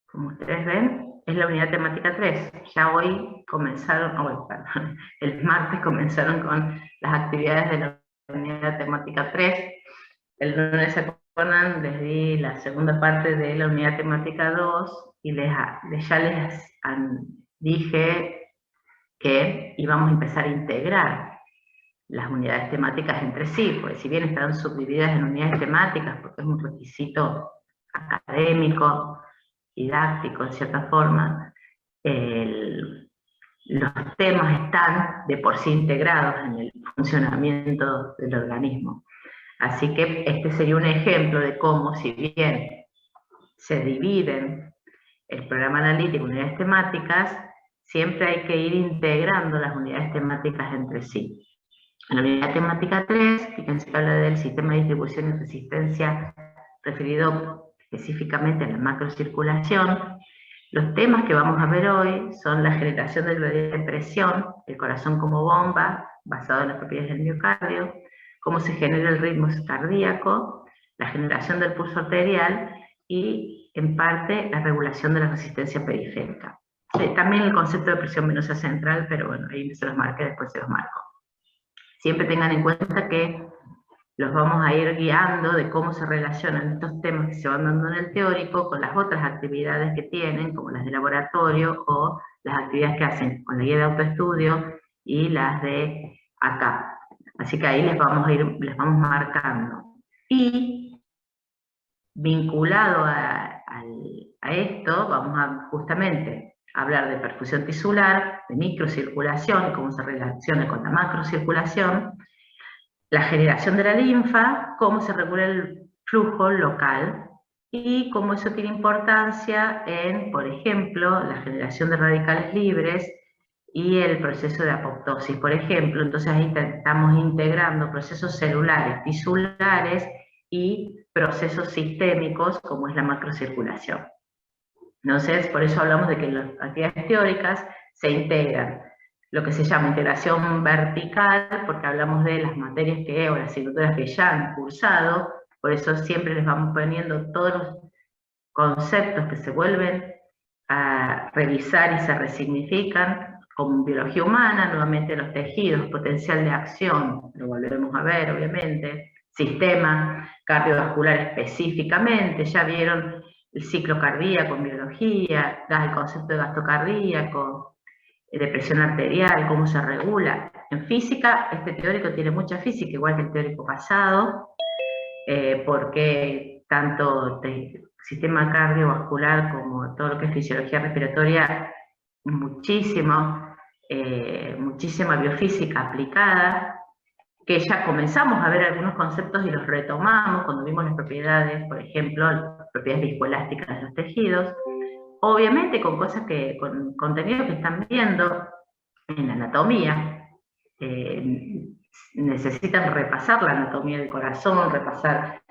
Como ustedes ven, es la unidad temática 3. Ya hoy comenzaron, perdón, el martes comenzaron con las actividades de la unidad temática 3. El lunes, ¿se acuerdan? Les di la segunda parte de la unidad temática 2 y ya les dije que íbamos a empezar a integrar las unidades temáticas entre sí, porque si bien están subdivididas en unidades temáticas, porque es un requisito académico, didáctico en cierta forma, los temas están de por sí integrados en el funcionamiento del organismo. Así que este sería un ejemplo de cómo, si bien se dividen el programa analítico en unidades temáticas, siempre hay que ir integrando las unidades temáticas entre sí. En la unidad temática 3, fíjense que habla del sistema de distribución y resistencia referido específicamente a la macrocirculación. Los temas que vamos a ver hoy son la generación del gradiente de presión, el corazón como bomba, basado en las propiedades del miocardio, cómo se genera el ritmo cardíaco, la generación del pulso arterial y, en parte, la regulación de la resistencia periférica. También el concepto de presión venosa central, pero bueno, ahí se los marqué, después se los marco. Siempre tengan en cuenta que los vamos a ir guiando de cómo se relacionan estos temas que se van dando en el teórico con las otras actividades que tienen, como las de laboratorio o las actividades que hacen con la guía de autoestudio y las de acá. Así que ahí les vamos marcando. Y vinculado a esto, vamos a justamente hablar de perfusión tisular, de microcirculación, cómo se relaciona con la macrocirculación, la generación de la linfa, cómo se regula el flujo local y cómo eso tiene importancia en, por ejemplo, la generación de radicales libres y el proceso de apoptosis, por ejemplo. Entonces ahí estamos integrando procesos celulares, tisulares y procesos sistémicos como es la macrocirculación. Entonces, por eso hablamos de que las actividades teóricas se integran. Lo que se llama integración vertical, porque hablamos de las materias o las asignaturas que ya han cursado, por eso siempre les vamos poniendo todos los conceptos que se vuelven a revisar y se resignifican, como biología humana, nuevamente los tejidos, potencial de acción, lo volveremos a ver obviamente, sistema cardiovascular específicamente, ya vieron el ciclo cardíaco en biología, el concepto de gasto cardíaco, de presión arterial, cómo se regula. En física, este teórico tiene mucha física, igual que el teórico pasado, porque tanto sistema cardiovascular como todo lo que es fisiología respiratoria, muchísima biofísica aplicada, que ya comenzamos a ver algunos conceptos y los retomamos cuando vimos las propiedades, por ejemplo, las propiedades viscoelásticas de los tejidos, obviamente con cosas con contenidos que están viendo en la anatomía, necesitan repasar la anatomía del corazón, repasar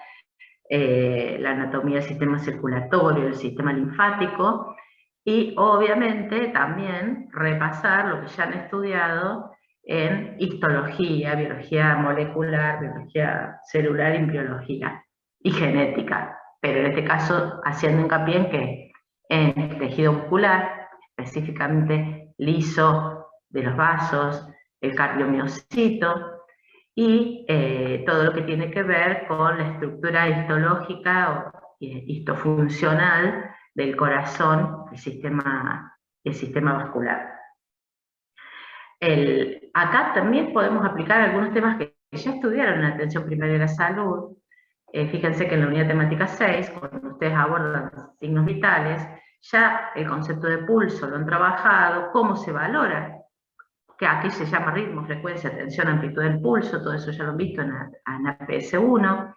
la anatomía del sistema circulatorio, del sistema linfático, y obviamente también repasar lo que ya han estudiado en histología, biología molecular, biología celular, embriología y genética, pero en este caso haciendo hincapié en que en el tejido muscular, específicamente liso de los vasos, el cardiomiocito, y todo lo que tiene que ver con la estructura histológica o histofuncional del corazón, el sistema vascular. Acá también podemos aplicar algunos temas que ya estudiaron en la atención primaria de la salud. Fíjense que en la unidad temática 6, cuando ustedes abordan signos vitales, ya el concepto de pulso lo han trabajado, cómo se valora, que aquí se llama ritmo, frecuencia, tensión, amplitud del pulso, todo eso ya lo han visto en APS-1.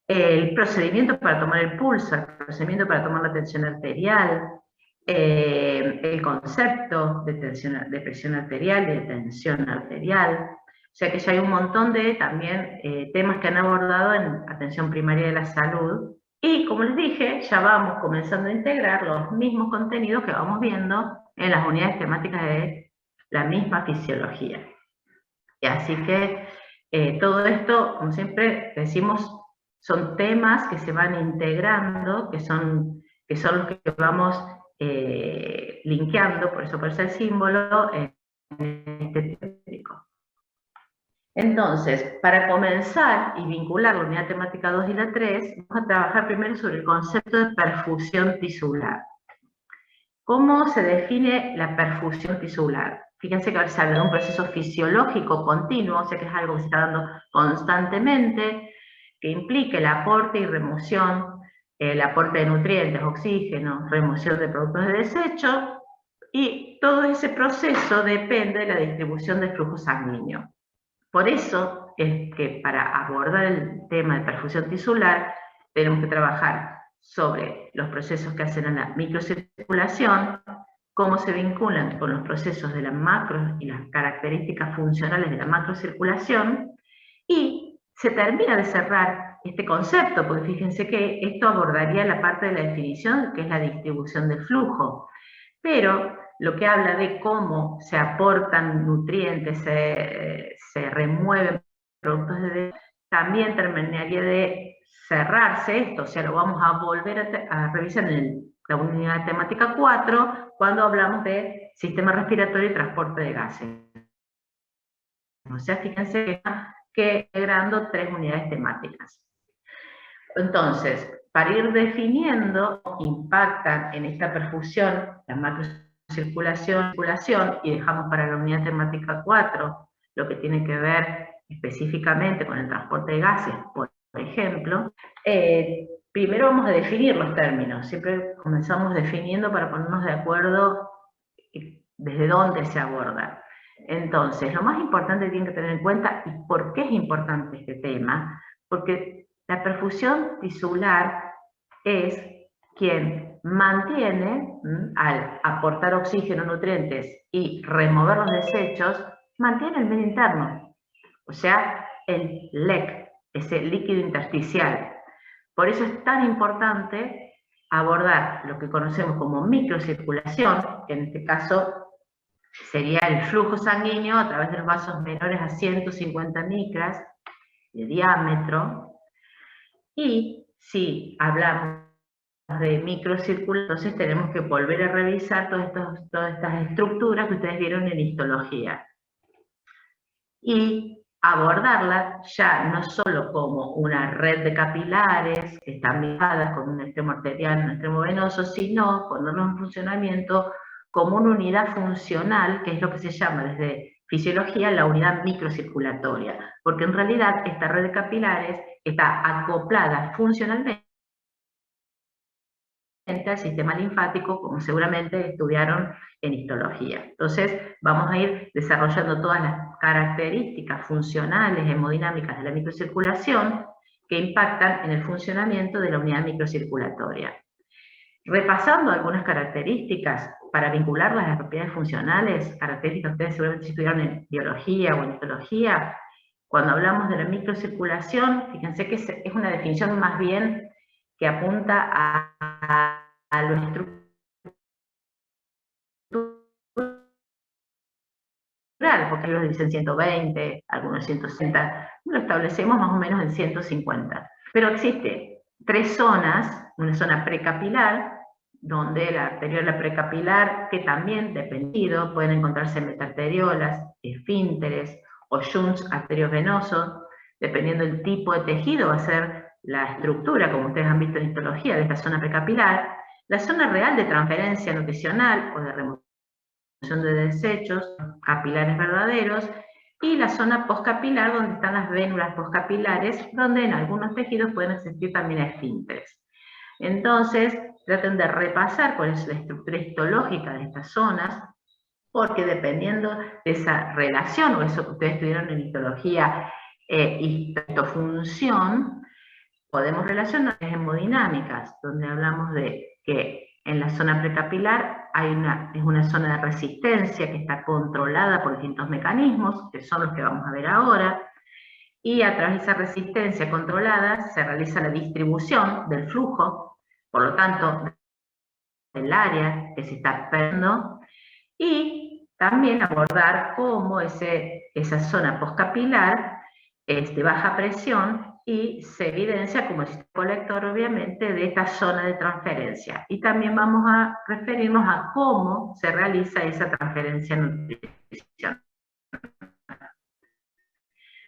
El procedimiento para tomar el pulso, el procedimiento para tomar la tensión arterial, el concepto de presión arterial y de tensión arterial. O sea que ya hay un montón de también temas que han abordado en atención primaria de la salud. Y como les dije, ya vamos comenzando a integrar los mismos contenidos que vamos viendo en las unidades temáticas de la misma fisiología. Y así que Todo esto, como siempre decimos, son temas que se van integrando, que son los que vamos linkeando, por eso aparece el símbolo en este teórico. Entonces, para comenzar y vincular la unidad temática 2 y la 3, vamos a trabajar primero sobre el concepto de perfusión tisular. ¿Cómo se define la perfusión tisular? Fíjense que se habla de un proceso fisiológico continuo, o sea que es algo que se está dando constantemente, que implica el aporte y remoción, el aporte de nutrientes, oxígeno, remoción de productos de desecho, y todo ese proceso depende de la distribución del flujo sanguíneo. Por eso es que para abordar el tema de perfusión tisular tenemos que trabajar sobre los procesos que hacen a la microcirculación, cómo se vinculan con los procesos de la macro y las características funcionales de la macrocirculación, y se termina de cerrar este concepto, porque fíjense que esto abordaría la parte de la definición, que es la distribución del flujo, pero lo que habla de cómo se aportan nutrientes, se remueven productos también terminaría de cerrarse esto, o sea, lo vamos a volver a revisar en la unidad temática 4, cuando hablamos de sistema respiratorio y transporte de gases. O sea, fíjense que integrando 3 unidades temáticas. Entonces, para ir definiendo, impactan en esta perfusión la macrocirculación y dejamos para la unidad temática 4 lo que tiene que ver específicamente con el transporte de gases, por ejemplo. Primero vamos a definir los términos, siempre comenzamos definiendo para ponernos de acuerdo desde dónde se aborda. Entonces, lo más importante que tienen que tener en cuenta, y por qué es importante este tema, porque la perfusión tisular es quien mantiene, al aportar oxígeno, nutrientes y remover los desechos, mantiene el medio interno, o sea, el LEC, ese líquido intersticial. Por eso es tan importante abordar lo que conocemos como microcirculación, que en este caso sería el flujo sanguíneo a través de los vasos menores a 150 micras de diámetro. Y si hablamos de microcirculación, entonces tenemos que volver a revisar todas estas estructuras que ustedes vieron en histología. Y abordarla ya no solo como una red de capilares que están ligadas con un extremo arterial y un extremo venoso, sino ponerlo en funcionamiento como una unidad funcional, que es lo que se llama desde fisiología la unidad microcirculatoria, porque en realidad esta red de capilares está acoplada funcionalmente al sistema linfático, como seguramente estudiaron en histología. Entonces, vamos a ir desarrollando todas las características funcionales, hemodinámicas de la microcirculación que impactan en el funcionamiento de la unidad microcirculatoria. Repasando algunas características para vincularlas a las propiedades funcionales, características que ustedes seguramente estudiaron en biología o en histología, cuando hablamos de la microcirculación, fíjense que es una definición más bien que apunta a lo estructural, porque ellos dicen 120, algunos 160, lo establecemos más o menos en 150. Pero existe 3 zonas, una zona precapilar, donde la arteriola precapilar, que también, dependido, pueden encontrarse metarteriolas, esfínteres o shunts arteriovenosos, dependiendo del tipo de tejido, va a ser la estructura, como ustedes han visto en histología, de esta zona precapilar, la zona real de transferencia nutricional o de remoción de desechos, capilares verdaderos, y la zona postcapilar, donde están las vénulas postcapilares, donde en algunos tejidos pueden existir también esfínteres. Entonces, traten de repasar cuál es la estructura histológica de estas zonas, porque dependiendo de esa relación, o eso que ustedes estudiaron en histología, histofunción, podemos relacionar las hemodinámicas, donde hablamos de que en la zona precapilar es una zona de resistencia que está controlada por distintos mecanismos, que son los que vamos a ver ahora, y a través de esa resistencia controlada se realiza la distribución del flujo, por lo tanto, del área que se está perdiendo, y también abordar cómo esa zona postcapilar es de baja presión y se evidencia como el sistema colector, obviamente, de esta zona de transferencia. Y también vamos a referirnos a cómo se realiza esa transferencia nutricional.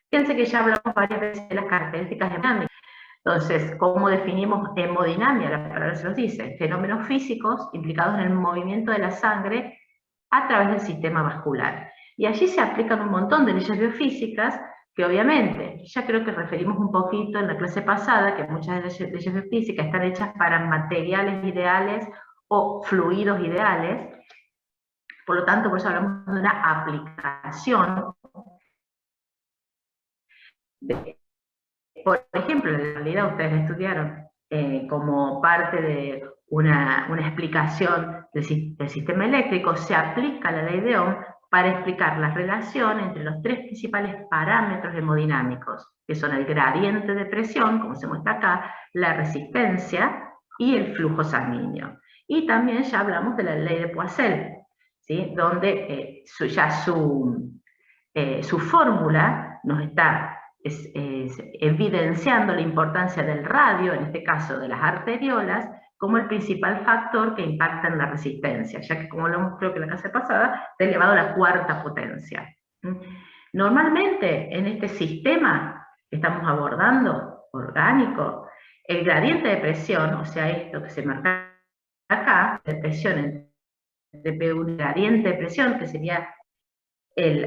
Fíjense que ya hablamos varias veces de las características hemodinámicas. Entonces, ¿cómo definimos hemodinamia? La palabra se nos dice, fenómenos físicos implicados en el movimiento de la sangre a través del sistema vascular. Y allí se aplican un montón de leyes biofísicas que obviamente, ya creo que referimos un poquito en la clase pasada, que muchas de las leyes biofísicas están hechas para materiales ideales o fluidos ideales. Por lo tanto, por eso hablamos de una aplicación por ejemplo, en realidad ustedes estudiaron como parte de una explicación del sistema eléctrico, se aplica la ley de Ohm para explicar la relación entre los tres principales parámetros hemodinámicos, que son el gradiente de presión, como se muestra acá, la resistencia y el flujo sanguíneo. Y también ya hablamos de la ley de Poiseuille, ¿sí? Donde ya su fórmula nos está evidenciando la importancia del radio, en este caso de las arteriolas, como el principal factor que impacta en la resistencia, ya que, como hablamos creo que en la clase pasada, está elevado a la cuarta potencia. Normalmente, en este sistema que estamos abordando, orgánico, el gradiente de presión, o sea, esto que se marca acá, de presión entre un gradiente de presión, que sería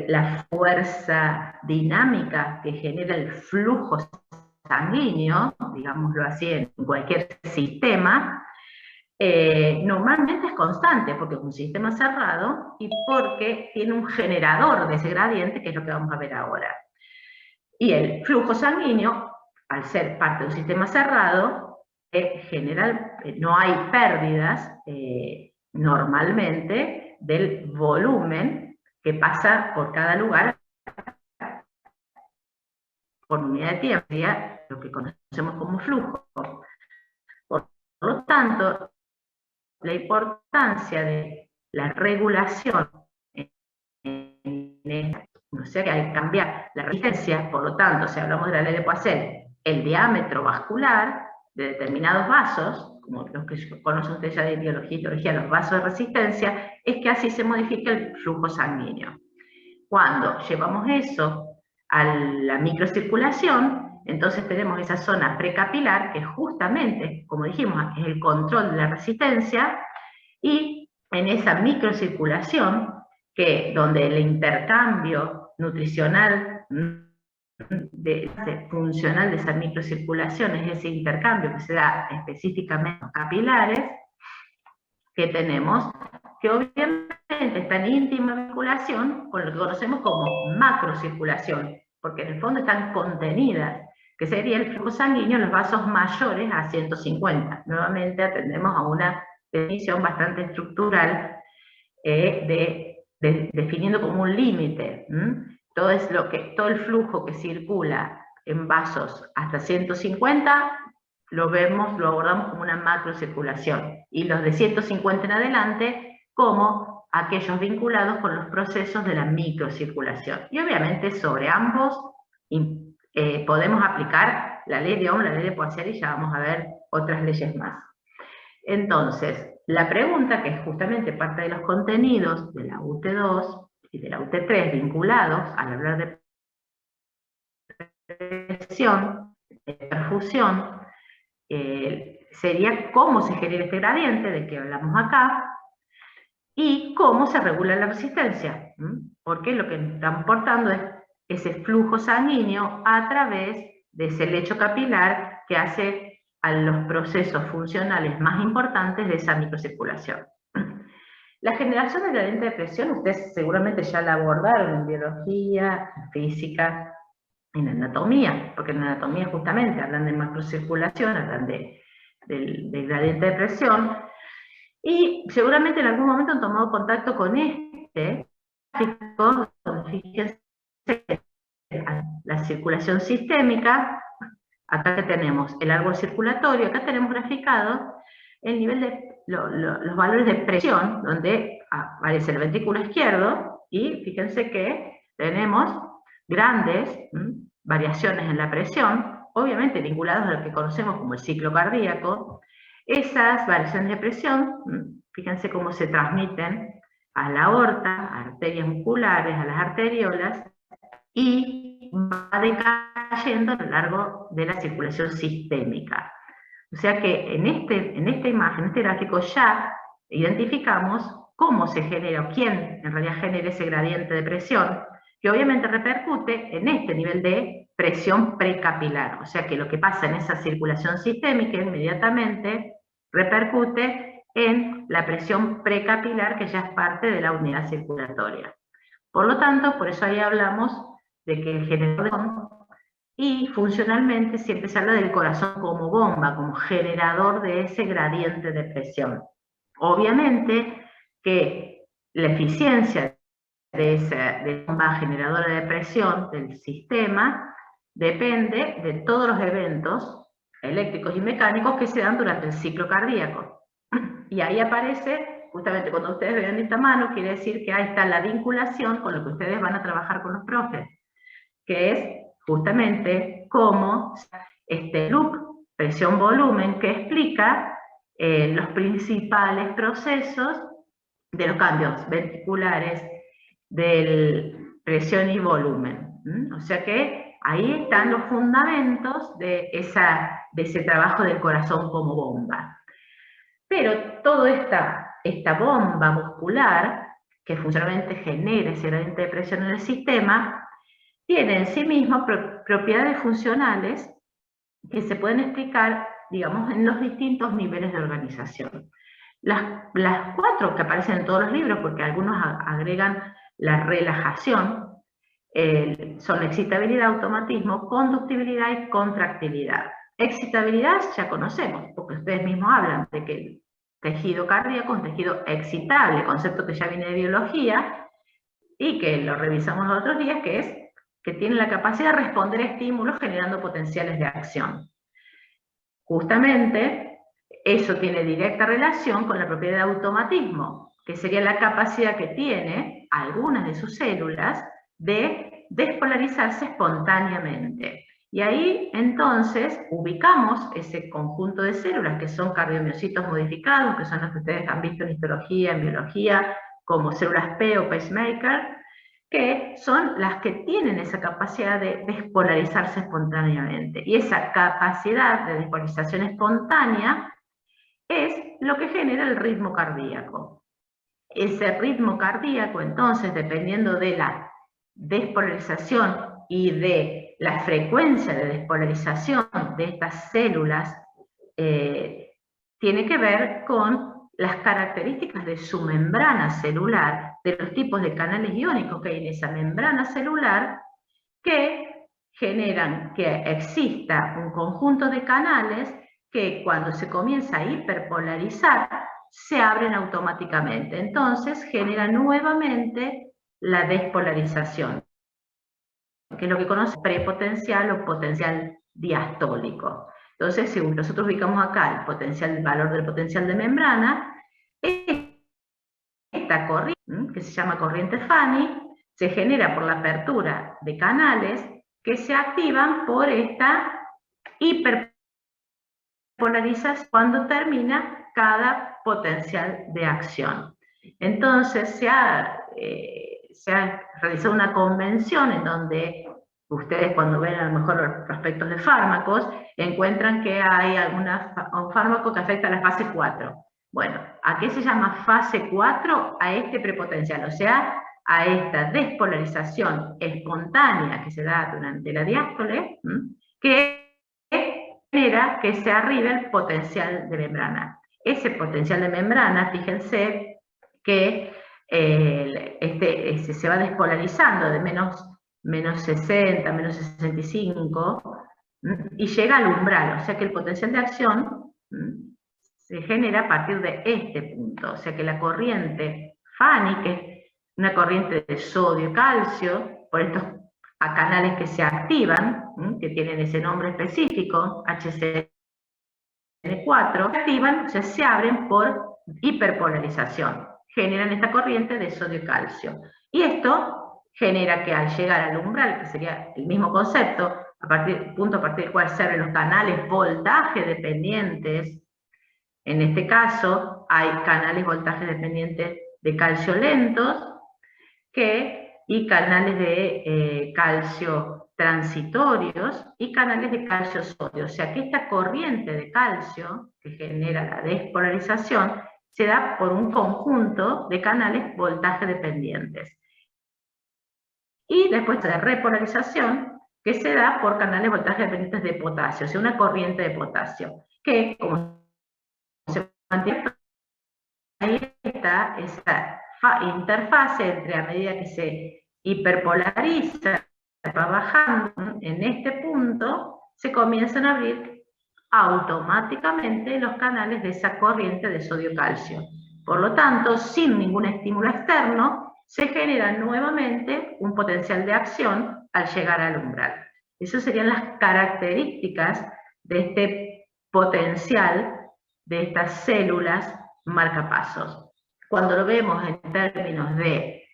la fuerza dinámica que genera el flujo sanguíneo, digámoslo así, en cualquier sistema, normalmente es constante, porque es un sistema cerrado y porque tiene un generador de ese gradiente, que es lo que vamos a ver ahora. Y el flujo sanguíneo, al ser parte de un sistema cerrado, no hay pérdidas normalmente del volumen que pasa por cada lugar por unidad de tiempo, sería lo que conocemos como flujo. Por lo tanto, la importancia de la regulación no sé, que al cambiar la resistencia, por lo tanto, si hablamos de la ley de Poiseuille, el diámetro vascular de determinados vasos, como los que conocen ustedes ya de biología y teología, los vasos de resistencia, es que así se modifica el flujo sanguíneo. Cuando llevamos eso a la microcirculación, entonces tenemos esa zona precapilar, que justamente, como dijimos, es el control de la resistencia, y en esa microcirculación, donde el intercambio nutricional funcional de esa microcirculación es ese intercambio que se da específicamente en los capilares, que tenemos, que obviamente está en íntima vinculación con lo que conocemos como macrocirculación, porque en el fondo están contenidas, que sería el flujo sanguíneo en los vasos mayores a 150. Nuevamente atendemos a una definición bastante estructural definiendo como un límite. Todo el flujo que circula en vasos hasta 150 lo abordamos como una macrocirculación, y los de 150 en adelante como aquellos vinculados con los procesos de la microcirculación. Y obviamente sobre ambos podemos aplicar la ley de Ohm, la ley de Poiseuille, y ya vamos a ver otras leyes más. Entonces, la pregunta, que es justamente parte de los contenidos de la UT2 y de la UT3 vinculados al hablar de presión, de perfusión, sería cómo se genera este gradiente del que hablamos acá y cómo se regula la resistencia, porque lo que estamos portando es ese flujo sanguíneo a través de ese lecho capilar que hace a los procesos funcionales más importantes de esa microcirculación. La generación del gradiente de presión, ustedes seguramente ya la abordaron en biología, en física, en anatomía, porque en anatomía justamente hablan de macrocirculación, hablan del gradiente de presión, y seguramente en algún momento han tomado contacto con este gráfico, donde fíjense la circulación sistémica. Acá que tenemos el árbol circulatorio, acá tenemos graficado el nivel de los valores de presión, donde aparece el ventrículo izquierdo, y fíjense que tenemos grandes variaciones en la presión, obviamente vinculados a lo que conocemos como el ciclo cardíaco. Esas variaciones de presión, fíjense cómo se transmiten a la aorta, a arterias musculares, a las arteriolas, y va decayendo a lo largo de la circulación sistémica. O sea que en esta imagen, en este gráfico, ya identificamos cómo se genera, o quién en realidad genera ese gradiente de presión, que obviamente repercute en este nivel de presión precapilar. O sea que lo que pasa en esa circulación sistémica inmediatamente repercute en la presión precapilar, que ya es parte de la unidad circulatoria. Por lo tanto, por eso ahí hablamos de que el generador, y funcionalmente siempre se habla del corazón como bomba, como generador de ese gradiente de presión. Obviamente que la eficiencia de esa bomba generadora de presión del sistema depende de todos los eventos eléctricos y mecánicos que se dan durante el ciclo cardíaco. Y ahí aparece, justamente cuando ustedes vean esta mano, quiere decir que ahí está la vinculación con lo que ustedes van a trabajar con los profes, que es justamente cómo este loop, presión-volumen, que explica los principales procesos de los cambios ventriculares de presión y volumen. O sea que ahí están los fundamentos de ese trabajo del corazón como bomba. Pero toda esta bomba muscular, que funcionalmente genera ese gradiente de presión en el sistema, tiene en sí mismo propiedades funcionales que se pueden explicar, digamos, en los distintos niveles de organización. Las 4 que aparecen en todos los libros, porque algunos agregan la relajación, son la excitabilidad, automatismo, conductibilidad y contractilidad. Excitabilidad ya conocemos, porque ustedes mismos hablan de que el tejido cardíaco es un tejido excitable, concepto que ya viene de biología, y que lo revisamos los otros días, que es que tiene la capacidad de responder a estímulos generando potenciales de acción. Justamente, eso tiene directa relación con la propiedad de automatismo, que sería la capacidad que tiene algunas de sus células de despolarizarse espontáneamente. Y ahí, entonces, ubicamos ese conjunto de células que son cardiomiocitos modificados, que son los que ustedes han visto en histología, en biología, como células P o pacemaker, que son las que tienen esa capacidad de despolarizarse espontáneamente. Y esa capacidad de despolarización espontánea es lo que genera el ritmo cardíaco. Ese ritmo cardíaco, entonces, dependiendo de la despolarización y de la frecuencia de despolarización de estas células, tiene que ver con las características de su membrana celular, de los tipos de canales iónicos que hay en esa membrana celular, que generan que exista un conjunto de canales que cuando se comienza a hiperpolarizar, se abren automáticamente. Entonces genera nuevamente la despolarización, que es lo que conoce prepotencial o potencial diastólico. Entonces, si nosotros ubicamos acá el valor del potencial de membrana, esta corriente, que se llama corriente Fanny, se genera por la apertura de canales que se activan por esta hiperpolarización cuando termina cada potencial de acción. Entonces, se ha realizado una convención en donde ustedes, cuando ven a lo mejor los prospectos de fármacos, encuentran que hay un fármaco que afecta a la fase 4. Bueno, ¿a qué se llama fase 4? A este prepotencial, o sea, a esta despolarización espontánea que se da durante la diástole, que genera que se arribe el potencial de membrana. Ese potencial de membrana, fíjense que se va despolarizando de menos 60, menos 65, y llega al umbral, o sea que el potencial de acción se genera a partir de este punto, o sea que la corriente Fanny, que es una corriente de sodio y calcio, por estos canales que se activan, que tienen ese nombre específico, HCN4, se activan, o sea, se abren por hiperpolarización, generan esta corriente de sodio y calcio. Y esto genera que al llegar al umbral, que sería el mismo concepto, punto a partir del cual se abren los canales voltaje dependientes. En este caso, hay canales voltaje dependientes de calcio lentos y canales de calcio transitorios y canales de calcio sodio. O sea que esta corriente de calcio que genera la despolarización se da por un conjunto de canales voltaje dependientes. Y después de repolarización, que se da por canales voltaje dependientes de potasio, o sea, una corriente de potasio, que como se mantiene, ahí está esa interfase entre a medida que se hiperpolariza, va bajando, en este punto se comienzan a abrir automáticamente los canales de esa corriente de sodio-calcio. Por lo tanto, sin ningún estímulo externo, se genera nuevamente un potencial de acción al llegar al umbral. Esas serían las características de este potencial de estas células marcapasos. Cuando lo vemos en términos de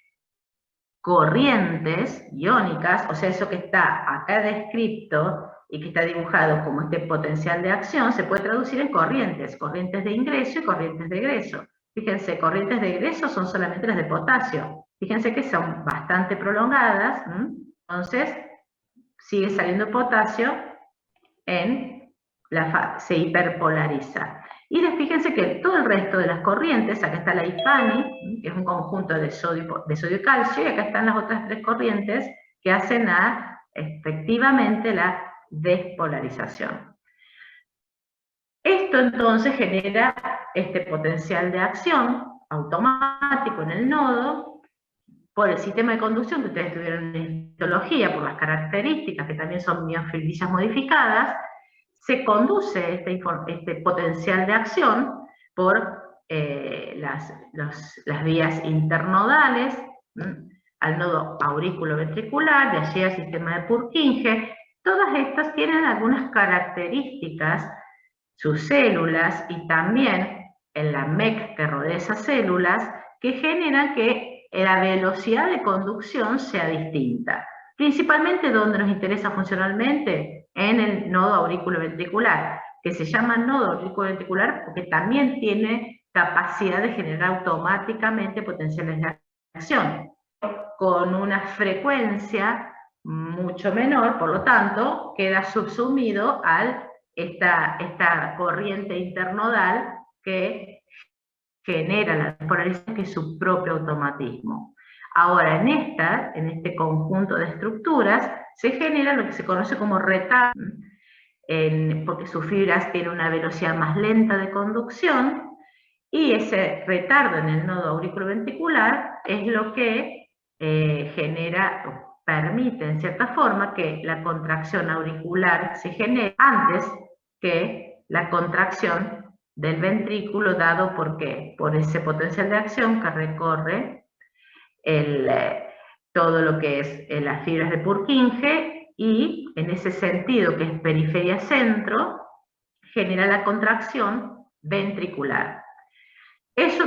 corrientes iónicas, o sea, eso que está acá descrito y que está dibujado como este potencial de acción, se puede traducir en corrientes de ingreso y corrientes de egreso. Fíjense, corrientes de egreso son solamente las de potasio. Fíjense que son bastante prolongadas, entonces sigue saliendo potasio se hiperpolariza. Y fíjense que todo el resto de las corrientes, acá está la IPANI, que es un conjunto de sodio y calcio, y acá están las otras tres corrientes que hacen efectivamente la despolarización. Esto entonces genera este potencial de acción automático en el nodo por el sistema de conducción que ustedes tuvieron en histología, por las características que también son miofibrillas modificadas. Se conduce este potencial de acción por las vías internodales, al nodo aurículo-ventricular, de allí al sistema de Purkinje. Todas estas tienen algunas características, sus células y también en la MEC que rodea esas células, que generan que la velocidad de conducción sea distinta. Principalmente donde nos interesa funcionalmente, en el nodo aurículo-ventricular, que se llama nodo aurículo-ventricular porque también tiene capacidad de generar automáticamente potenciales de acción, con una frecuencia mucho menor, por lo tanto, queda subsumido a esta corriente internodal que genera la despolarización, que es su propio automatismo. Ahora, en este conjunto de estructuras, se genera lo que se conoce como retardo, porque sus fibras tienen una velocidad más lenta de conducción, y ese retardo en el nodo auriculoventricular es lo que permite en cierta forma que la contracción auricular se genere antes que la contracción del ventrículo, dado por ese potencial de acción que recorre todo lo que es las fibras de Purkinje, y en ese sentido que es periferia-centro, genera la contracción ventricular.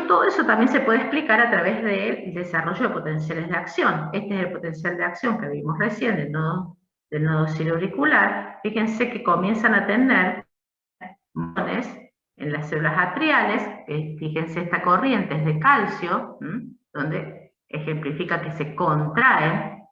Todo eso también se puede explicar a través del desarrollo de potenciales de acción. Este es el potencial de acción que vimos recién del nodo ciloauricular. Fíjense que comienzan a tener en las células atriales, fíjense, esta corriente es de calcio, donde ejemplifica que se contraen.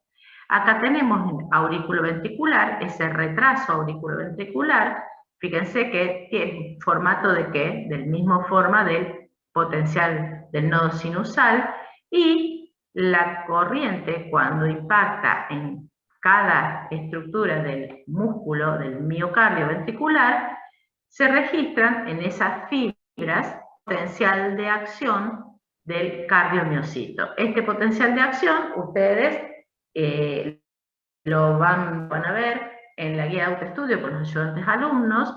Acá tenemos en auriculoventricular, ese retraso auriculoventricular, fíjense que tiene formato de ¿qué? Del mismo forma del potencial del nodo sinusal, y la corriente cuando impacta en cada estructura del músculo del miocardio ventricular, se registran en esas fibras potencial de acción del cardiomiocito. Este potencial de acción ustedes lo van a ver en la guía de autoestudio con los ayudantes alumnos,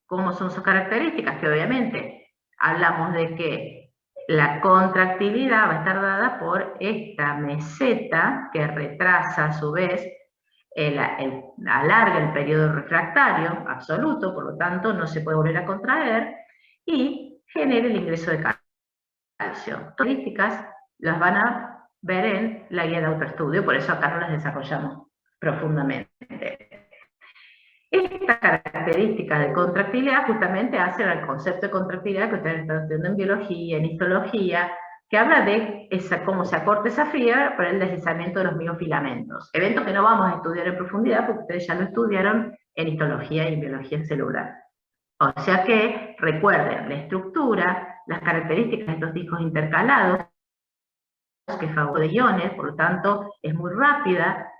cómo son sus características, que obviamente hablamos de que la contractilidad va a estar dada por esta meseta que retrasa a su vez, alarga el periodo refractario absoluto, por lo tanto no se puede volver a contraer, y genera el ingreso de calcio. Las características las van a ver en la guía de autoestudio, por eso acá no las desarrollamos profundamente. Esta característica de contractilidad justamente hace al concepto de contractilidad que ustedes están estudiando en biología, en histología, que habla de cómo se acorta esa fibra por el deslizamiento de los miofilamentos. Evento que no vamos a estudiar en profundidad porque ustedes ya lo estudiaron en histología y en biología celular. O sea que recuerden la estructura, las características de estos discos intercalados, que favorecen de iones, por lo tanto es muy rápida,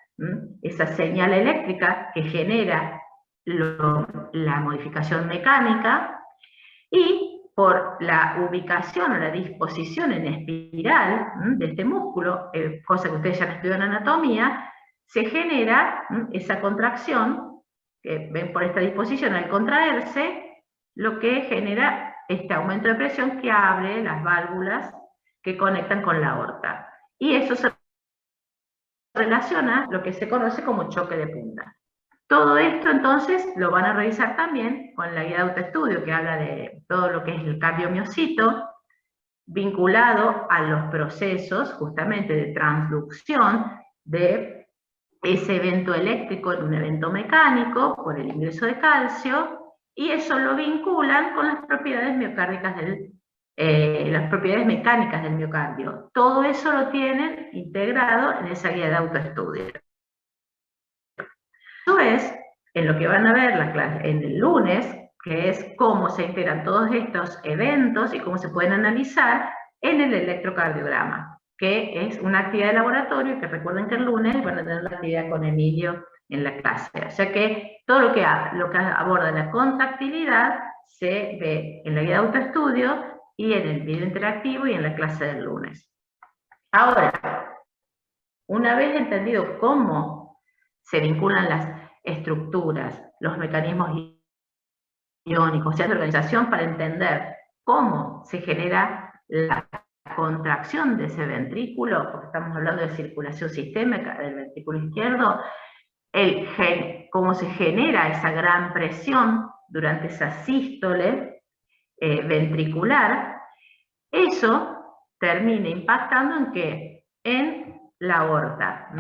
esa señal eléctrica que genera la modificación mecánica, y por la ubicación o la disposición en espiral de este músculo, cosa que ustedes ya estudian en anatomía, se genera esa contracción, que ven por esta disposición al contraerse, lo que genera este aumento de presión que abre las válvulas que conectan con la aorta. Y eso se relaciona a lo que se conoce como choque de punta. Todo esto entonces lo van a revisar también con la guía de autoestudio, que habla de todo lo que es el cardiomiocito, vinculado a los procesos justamente de transducción de ese evento eléctrico en un evento mecánico por el ingreso de calcio, y eso lo vinculan con las propiedades miocárdicas las propiedades mecánicas del miocardio. Todo eso lo tienen integrado en esa guía de autoestudio. Eso es en lo que van a ver en el lunes, que es cómo se integran todos estos eventos y cómo se pueden analizar en el electrocardiograma, que es una actividad de laboratorio, que recuerden que el lunes van a tener la actividad con Emilio en la clase. O sea que todo lo que aborda la contractilidad se ve en la guía de autoestudio y en el video interactivo y en la clase del lunes. Ahora, una vez entendido cómo se vinculan las estructuras, los mecanismos iónicos, la organización para entender cómo se genera la contracción de ese ventrículo, porque estamos hablando de circulación sistémica del ventrículo izquierdo, cómo se genera esa gran presión durante esa sístole ventricular, eso termina impactando en que en la aorta,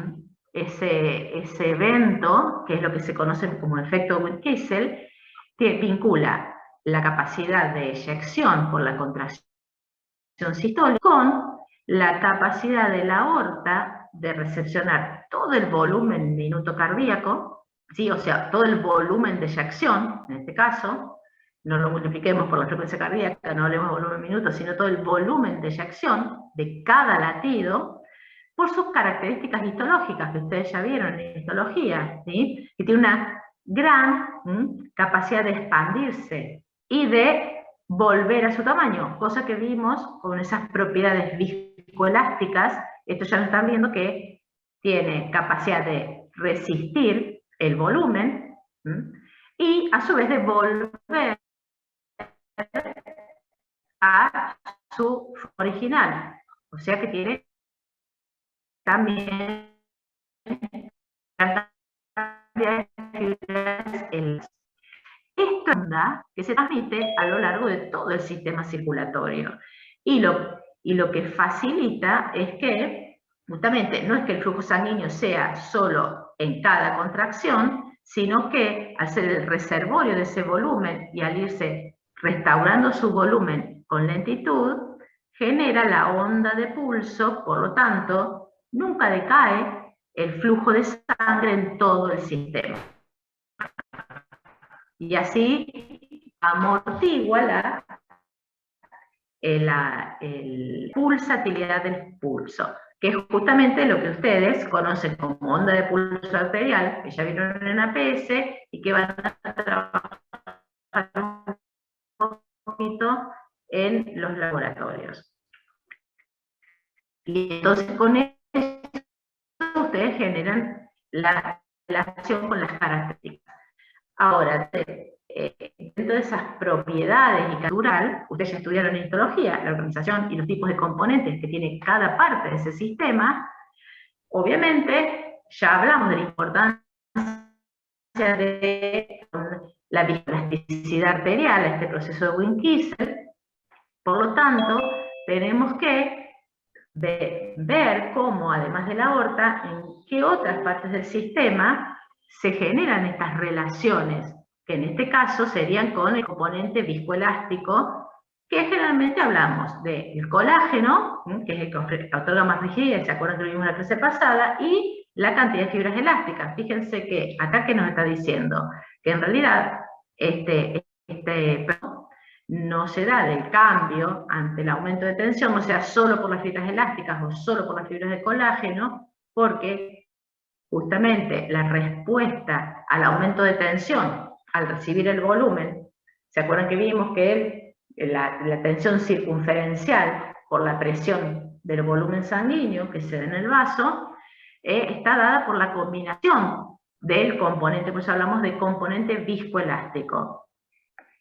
ese evento, que es lo que se conoce como efecto Witt-Kessel, que vincula la capacidad de eyección por la contracción sistólica con la capacidad de la aorta de recepcionar todo el volumen minuto cardíaco, ¿sí? O sea, todo el volumen de eyección, en este caso, no lo multipliquemos por la frecuencia cardíaca, no hablemos de volumen minuto, sino todo el volumen de eyección de cada latido, por sus características histológicas, que ustedes ya vieron en histología, ¿sí? Que tiene una gran capacidad de expandirse y de volver a su tamaño, cosa que vimos con esas propiedades viscoelásticas. Esto ya lo están viendo, que tiene capacidad de resistir el volumen y a su vez de volver a su original, o sea que tiene también esto es onda que se transmite a lo largo de todo el sistema circulatorio. Y lo que facilita es que, justamente, no es que el flujo sanguíneo sea solo en cada contracción, sino que al ser el reservorio de ese volumen y al irse restaurando su volumen con lentitud, genera la onda de pulso, por lo tanto, nunca decae el flujo de sangre en todo el sistema. Y así amortigua la pulsatilidad del pulso, que es justamente lo que ustedes conocen como onda de pulso arterial, que ya vieron en APS y que van a trabajar un poquito en los laboratorios. Y entonces con eso ustedes generan la relación con las características. Ahora, dentro de esas propiedades y natural, ustedes ya estudiaron en histología, la organización y los tipos de componentes que tiene cada parte de ese sistema. Obviamente, ya hablamos de la importancia de la viscoelasticidad arterial, este proceso de Witt-Kessel. Por lo tanto, tenemos que ver cómo, además de la aorta, en qué otras partes del sistema se generan estas relaciones, que en este caso serían con el componente viscoelástico, que generalmente hablamos del colágeno, que es el que otorga más rigidez, ¿se acuerdan que lo vimos en la clase pasada? Y la cantidad de fibras elásticas. Fíjense que acá que nos está diciendo que en realidad no se da del cambio ante el aumento de tensión, o sea, solo por las fibras elásticas o solo por las fibras de colágeno, porque justamente la respuesta al aumento de tensión al recibir el volumen, ¿se acuerdan que vimos que la tensión circunferencial por la presión del volumen sanguíneo que se da en el vaso, está dada por la combinación del componente, pues hablamos de componente viscoelástico.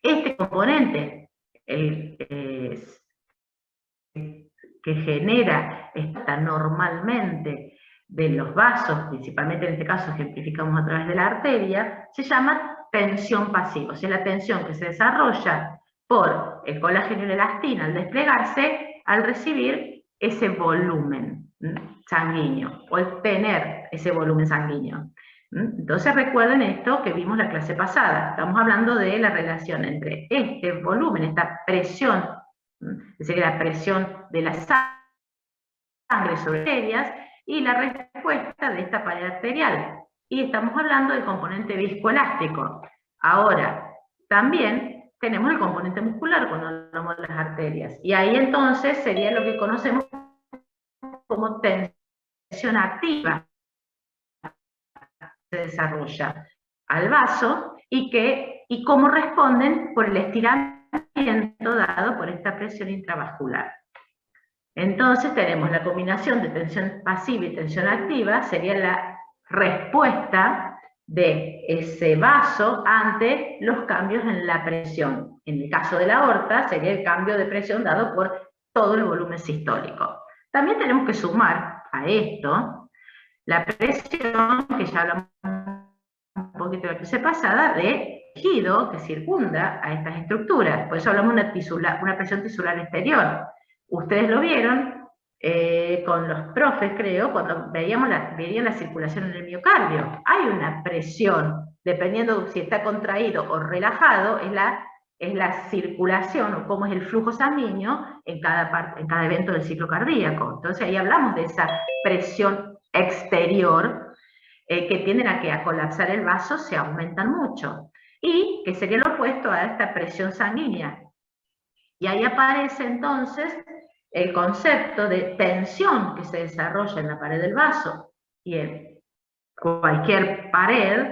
Este componente que genera normalmente de los vasos, principalmente en este caso ejemplificamos a través de la arteria, se llama tensión pasiva, o sea, la tensión que se desarrolla por el colágeno y la elastina al desplegarse, al recibir ese volumen sanguíneo, o el tener ese volumen sanguíneo. Entonces recuerden esto que vimos la clase pasada, estamos hablando de la relación entre este volumen, esta presión, es decir, la presión de la sangre sobre las arterias, y la respuesta de esta pared arterial. Y estamos hablando del componente viscoelástico. Ahora, también tenemos el componente muscular cuando hablamos de las arterias. Y ahí entonces sería lo que conocemos como tensión activa. Se desarrolla al vaso y cómo responden por el estiramiento dado por esta presión intravascular. Entonces tenemos la combinación de tensión pasiva y tensión activa, sería la respuesta de ese vaso ante los cambios en la presión. En el caso de la aorta sería el cambio de presión dado por todo el volumen sistólico. También tenemos que sumar a esto la presión, que ya hablamos un poquito de la clase pasada, de tejido que circunda a estas estructuras. Por eso hablamos de una presión tisular exterior. Ustedes lo vieron con los profes, creo, cuando veían la circulación en el miocardio. Hay una presión, dependiendo de si está contraído o relajado, es la circulación o cómo es el flujo sanguíneo en cada evento del ciclo cardíaco. Entonces ahí hablamos de esa presión exterior que tienden a colapsar el vaso, se aumentan mucho. Y que sería lo opuesto a esta presión sanguínea. Y ahí aparece entonces el concepto de tensión que se desarrolla en la pared del vaso y en cualquier pared,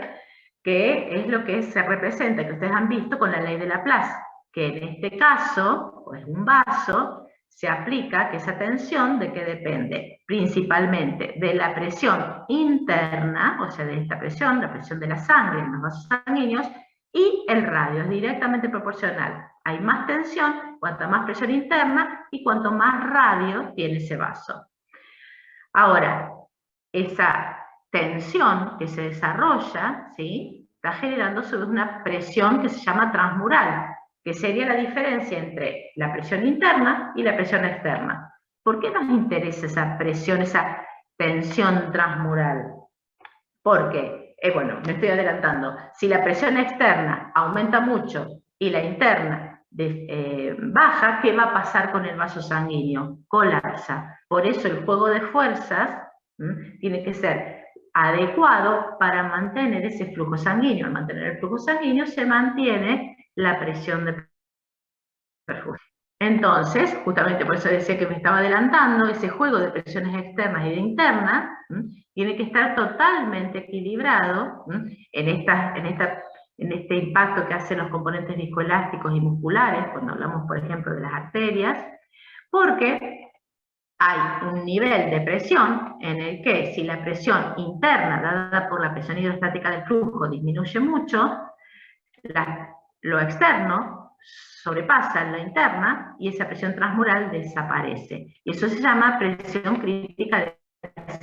que es lo que se representa, que ustedes han visto con la ley de Laplace, que en este caso, pues un vaso, se aplica que esa tensión de qué depende, principalmente de la presión interna, o sea de esta presión, la presión de la sangre en los vasos sanguíneos, y el radio es directamente proporcional. Hay más tensión, cuanto más presión interna y cuanto más radio tiene ese vaso. Ahora, esa tensión que se desarrolla, ¿sí?, está generando sobre una presión que se llama transmural, que sería la diferencia entre la presión interna y la presión externa. ¿Por qué nos interesa esa presión, esa tensión transmural? Porque, bueno, me estoy adelantando, si la presión externa aumenta mucho y la interna baja, ¿qué va a pasar con el vaso sanguíneo? Colapsa. Por eso el juego de fuerzas tiene que ser adecuado para mantener ese flujo sanguíneo. Al mantener el flujo sanguíneo se mantiene la presión de perfusión. Entonces, justamente por eso decía que me estaba adelantando, ese juego de presiones externas y de internas tiene que estar totalmente equilibrado en este impacto que hacen los componentes viscoelásticos y musculares, cuando hablamos, por ejemplo, de las arterias, porque hay un nivel de presión en el que si la presión interna dada por la presión hidrostática del flujo disminuye mucho, lo externo sobrepasa la interna y esa presión transmural desaparece. Y eso se llama presión crítica de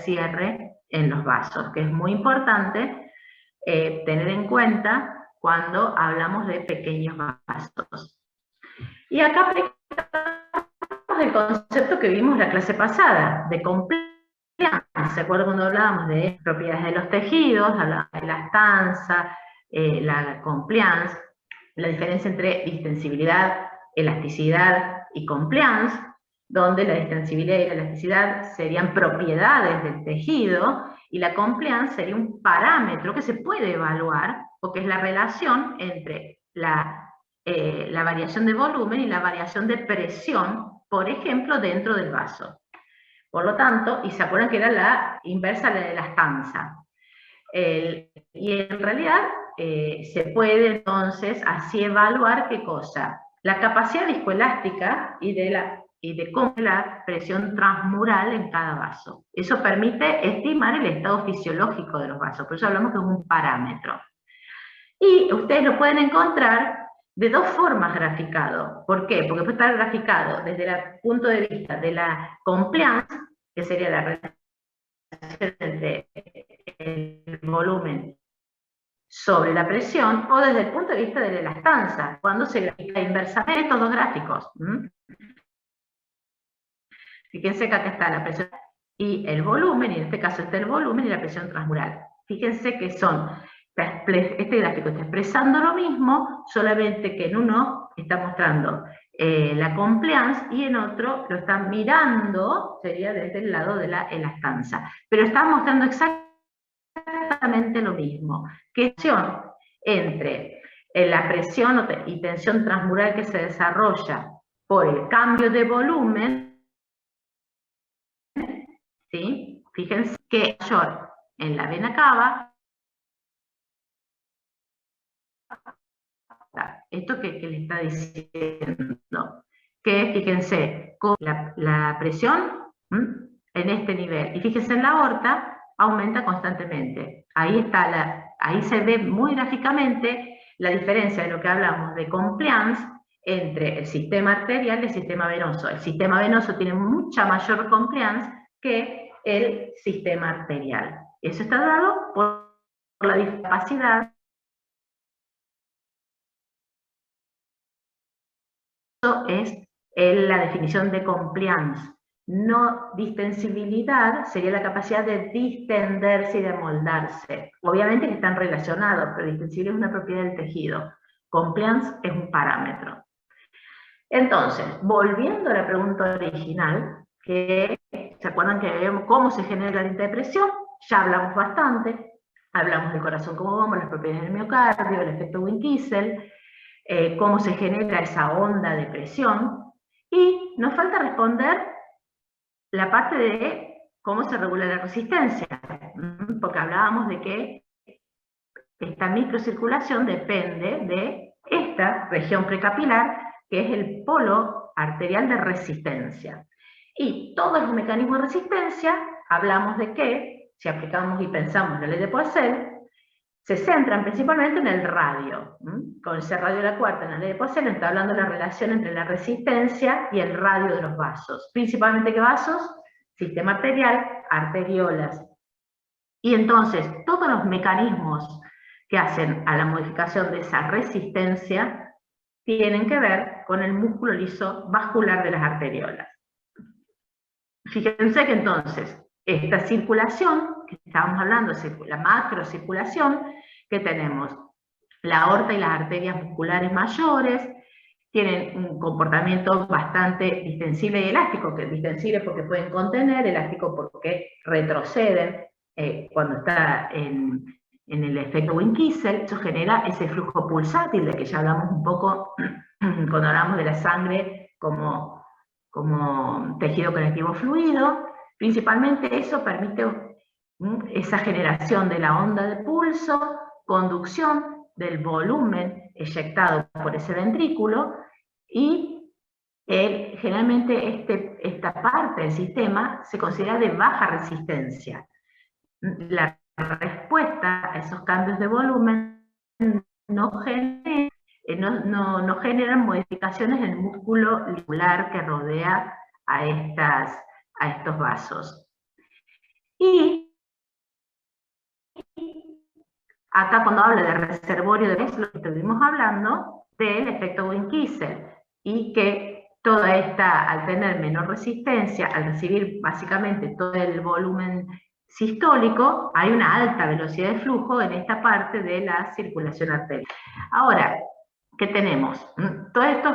cierre en los vasos, que es muy importante tener en cuenta cuando hablamos de pequeños vasos. Y acá aplicamos el concepto que vimos la clase pasada, de complejo ¿Se acuerdan cuando hablábamos de propiedades de los tejidos, hablábamos de lactanza, la compliance, la diferencia entre distensibilidad, elasticidad y compliance, donde la distensibilidad y la elasticidad serían propiedades del tejido y la compliance sería un parámetro que se puede evaluar, porque es la relación entre la variación de volumen y la variación de presión, por ejemplo, dentro del vaso. Por lo tanto, y se acuerdan que era la inversa a la de la lactanza. Y en realidad se puede entonces así evaluar qué cosa. La capacidad viscoelástica y de cómo es la presión transmural en cada vaso. Eso permite estimar el estado fisiológico de los vasos, por eso hablamos que es un parámetro. Y ustedes lo pueden encontrar de dos formas graficado. ¿Por qué? Porque puede estar graficado desde el punto de vista de la compliance, que sería la relación entre el volumen sobre la presión, o desde el punto de vista de la elastanza, cuando se grafica inversamente estos dos gráficos. Fíjense que acá está la presión y el volumen, y en este caso está el volumen y la presión transmural. Fíjense que este gráfico está expresando lo mismo, solamente que en uno está mostrando la compliance y en otro lo están mirando, sería desde el lado de la elastanza. Pero está mostrando exactamente lo mismo, que entre la presión y tensión transmural que se desarrolla por el cambio de volumen, ¿sí? Fíjense que mayor en la vena cava. Esto que le está diciendo, que fíjense, con la presión en este nivel, y fíjense en la aorta, aumenta constantemente. Ahí se ve muy gráficamente la diferencia de lo que hablamos de compliance entre el sistema arterial y el sistema venoso. El sistema venoso tiene mucha mayor compliance que el sistema arterial. Eso está dado por la discapacidad. Eso es la definición de compliance. No distensibilidad sería la capacidad de distenderse y de moldarse. Obviamente que están relacionados, pero distensibilidad es una propiedad del tejido. Compliance es un parámetro. Entonces, volviendo a la pregunta original, que ¿se acuerdan que vemos cómo se genera la interpresión? Ya hablamos bastante, hablamos del corazón como bomba, las propiedades del miocardio, el efecto Wien-Kissel, cómo se genera esa onda de presión, y nos falta responder la parte de cómo se regula la resistencia, porque hablábamos de que esta microcirculación depende de esta región precapilar, que es el polo arterial de resistencia. Y todos los mecanismos de resistencia, hablamos de que, si aplicamos y pensamos la ley de Poiseuille, se centran principalmente en el radio. Con ese radio de la cuarta en la ley de Poiseuille está hablando de la relación entre la resistencia y el radio de los vasos. Principalmente, ¿qué vasos? Sistema arterial, arteriolas. Y entonces, todos los mecanismos que hacen a la modificación de esa resistencia tienen que ver con el músculo liso vascular de las arteriolas. Fíjense que entonces, esta circulación, que estábamos hablando, la macrocirculación, que tenemos la aorta y las arterias musculares mayores, tienen un comportamiento bastante distensible y elástico, que distensible porque pueden contener, elástico porque retroceden cuando está en el efecto Wien-Kissel. Eso genera ese flujo pulsátil de que ya hablamos un poco cuando hablamos de la sangre como tejido conectivo fluido. Principalmente eso permite esa generación de la onda de pulso, conducción del volumen eyectado por ese ventrículo, y generalmente esta parte del sistema se considera de baja resistencia. La respuesta a esos cambios de volumen no generan modificaciones en el músculo licular que rodea a estos vasos. Y acá, cuando hablo de reservorio de vasos, lo que estuvimos hablando del efecto Wien-Kissel, y que al tener menor resistencia, al recibir básicamente todo el volumen sistólico, hay una alta velocidad de flujo en esta parte de la circulación arterial. Ahora, ¿qué tenemos? Todo esto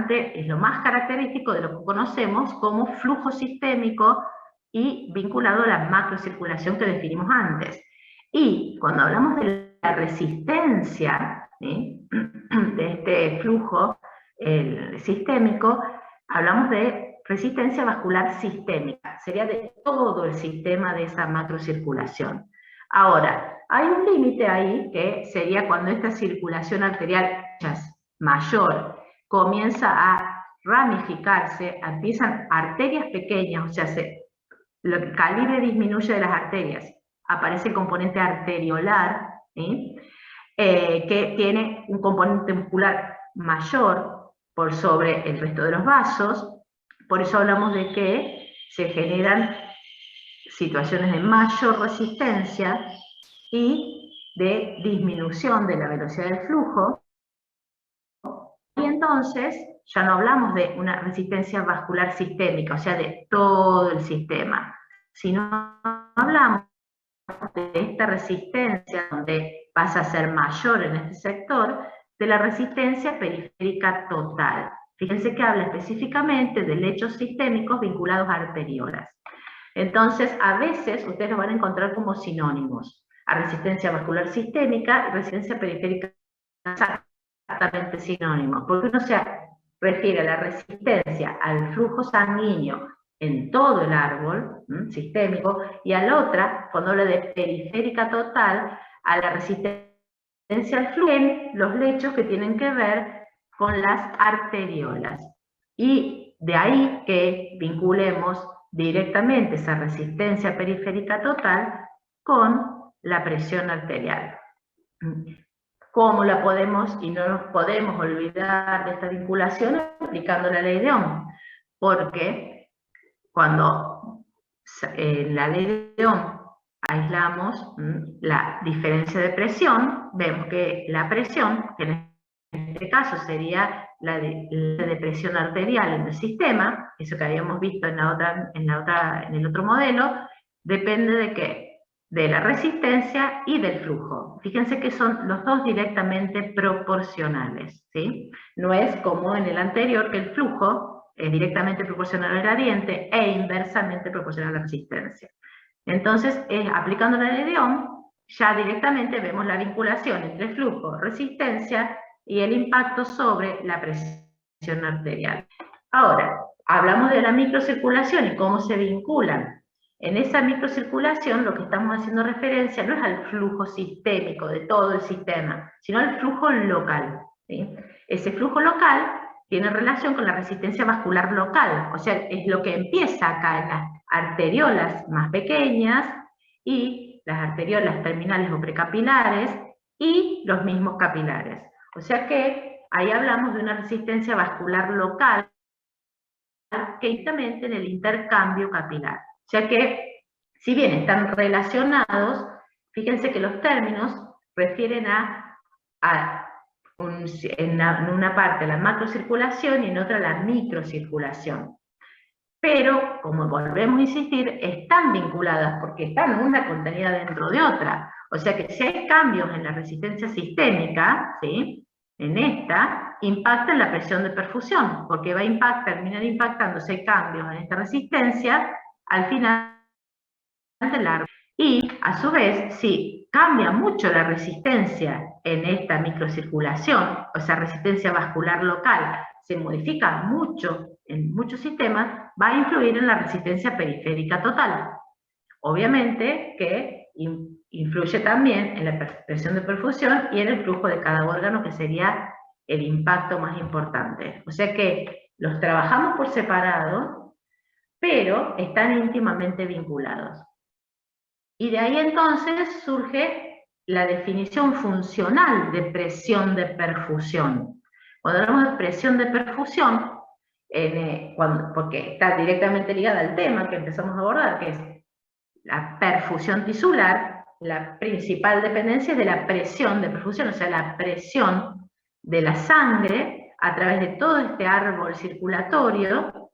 es lo más característico de lo que conocemos como flujo sistémico y vinculado a la macrocirculación que definimos antes. Y cuando hablamos de la resistencia, ¿sí?, de este flujo sistémico, hablamos de resistencia vascular sistémica, sería de todo el sistema de esa macrocirculación. Ahora, hay un límite ahí que sería cuando esta circulación arterial mayor comienza a ramificarse, empiezan arterias pequeñas, o sea, el calibre disminuye de las arterias, aparece el componente arteriolar, ¿sí?, que tiene un componente muscular mayor por sobre el resto de los vasos. Por eso hablamos de que se generan situaciones de mayor resistencia y de disminución de la velocidad del flujo. Y entonces ya no hablamos de una resistencia vascular sistémica, o sea, de todo el sistema, sino hablamos de esta resistencia, donde pasa a ser mayor en este sector, de la resistencia periférica total. Fíjense que habla específicamente de lechos sistémicos vinculados a arteriolas. Entonces, a veces ustedes lo van a encontrar como sinónimos, a resistencia vascular sistémica y resistencia periférica exactamente sinónimos, porque uno se refiere a la resistencia al flujo sanguíneo en todo el árbol sistémico, y a la otra, cuando habla de periférica total, a la resistencia al flujo en los lechos que tienen que ver con las arteriolas. Y de ahí que vinculemos directamente esa resistencia periférica total con la presión arterial. ¿Cómo la podemos, y no nos podemos olvidar de esta vinculación, aplicando la ley de Ohm? Porque cuando en la ley de Ohm aislamos la diferencia de presión, vemos que la presión, que en este caso sería la de presión arterial en el sistema, eso que habíamos visto en el otro modelo, depende de ¿qué? De la resistencia y del flujo. Fíjense que son los dos directamente proporcionales, ¿sí? No es como en el anterior, que el flujo es directamente proporcional al gradiente e inversamente proporcional a la resistencia. Entonces, aplicando la ley de Ohm, ya directamente vemos la vinculación entre flujo, resistencia y el impacto sobre la presión arterial. Ahora, hablamos de la microcirculación y cómo se vinculan. En esa microcirculación lo que estamos haciendo referencia no es al flujo sistémico de todo el sistema, sino al flujo local, ¿sí? Ese flujo local tiene relación con la resistencia vascular local, o sea, es lo que empieza acá en las arteriolas más pequeñas y las arteriolas terminales o precapilares y los mismos capilares. O sea que ahí hablamos de una resistencia vascular local que directamente en el intercambio capilar. O sea que, si bien están relacionados, fíjense que los términos refieren en una parte la macrocirculación y en otra la microcirculación. Pero, como volvemos a insistir, están vinculadas porque están una contenida dentro de otra. O sea que si hay cambios en la resistencia sistémica, ¿sí?, en esta, impacta en la presión de perfusión, porque va a terminar impactando si hay cambios en esta resistencia al final del árbol. Y, a su vez, si cambia mucho la resistencia en esta microcirculación, o sea, resistencia vascular local, se modifica mucho en muchos sistemas, va a influir en la resistencia periférica total. Obviamente que influye también en la presión de perfusión y en el flujo de cada órgano, que sería el impacto más importante. O sea que los trabajamos por separado, pero están íntimamente vinculados. Y de ahí entonces surge la definición funcional de presión de perfusión. Cuando hablamos de presión de perfusión, porque está directamente ligada al tema que empezamos a abordar, que es la perfusión tisular, la principal dependencia es de la presión de perfusión, o sea, la presión de la sangre a través de todo este árbol circulatorio,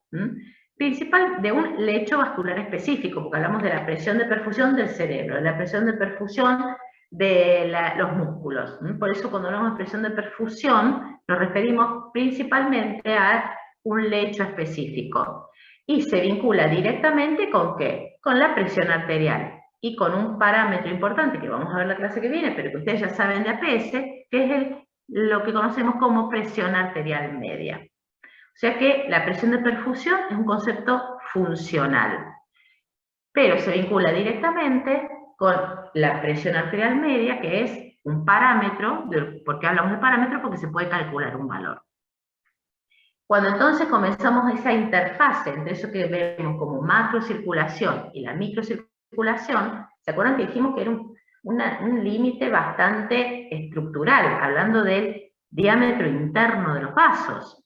principal de un lecho vascular específico, porque hablamos de la presión de perfusión del cerebro, de la presión de perfusión de los músculos. Por eso cuando hablamos de presión de perfusión nos referimos principalmente a un lecho específico. Y se vincula directamente ¿con qué? Con la presión arterial y con un parámetro importante que vamos a ver en la clase que viene, pero que ustedes ya saben de APS, que es lo que conocemos como presión arterial media. O sea que la presión de perfusión es un concepto funcional, pero se vincula directamente con la presión arterial media, que es un parámetro. ¿Por qué hablamos de parámetro? Porque se puede calcular un valor. Cuando entonces comenzamos esa interfase entre eso que vemos como macrocirculación y la microcirculación, ¿se acuerdan que dijimos que era un límite bastante estructural, hablando del diámetro interno de los vasos?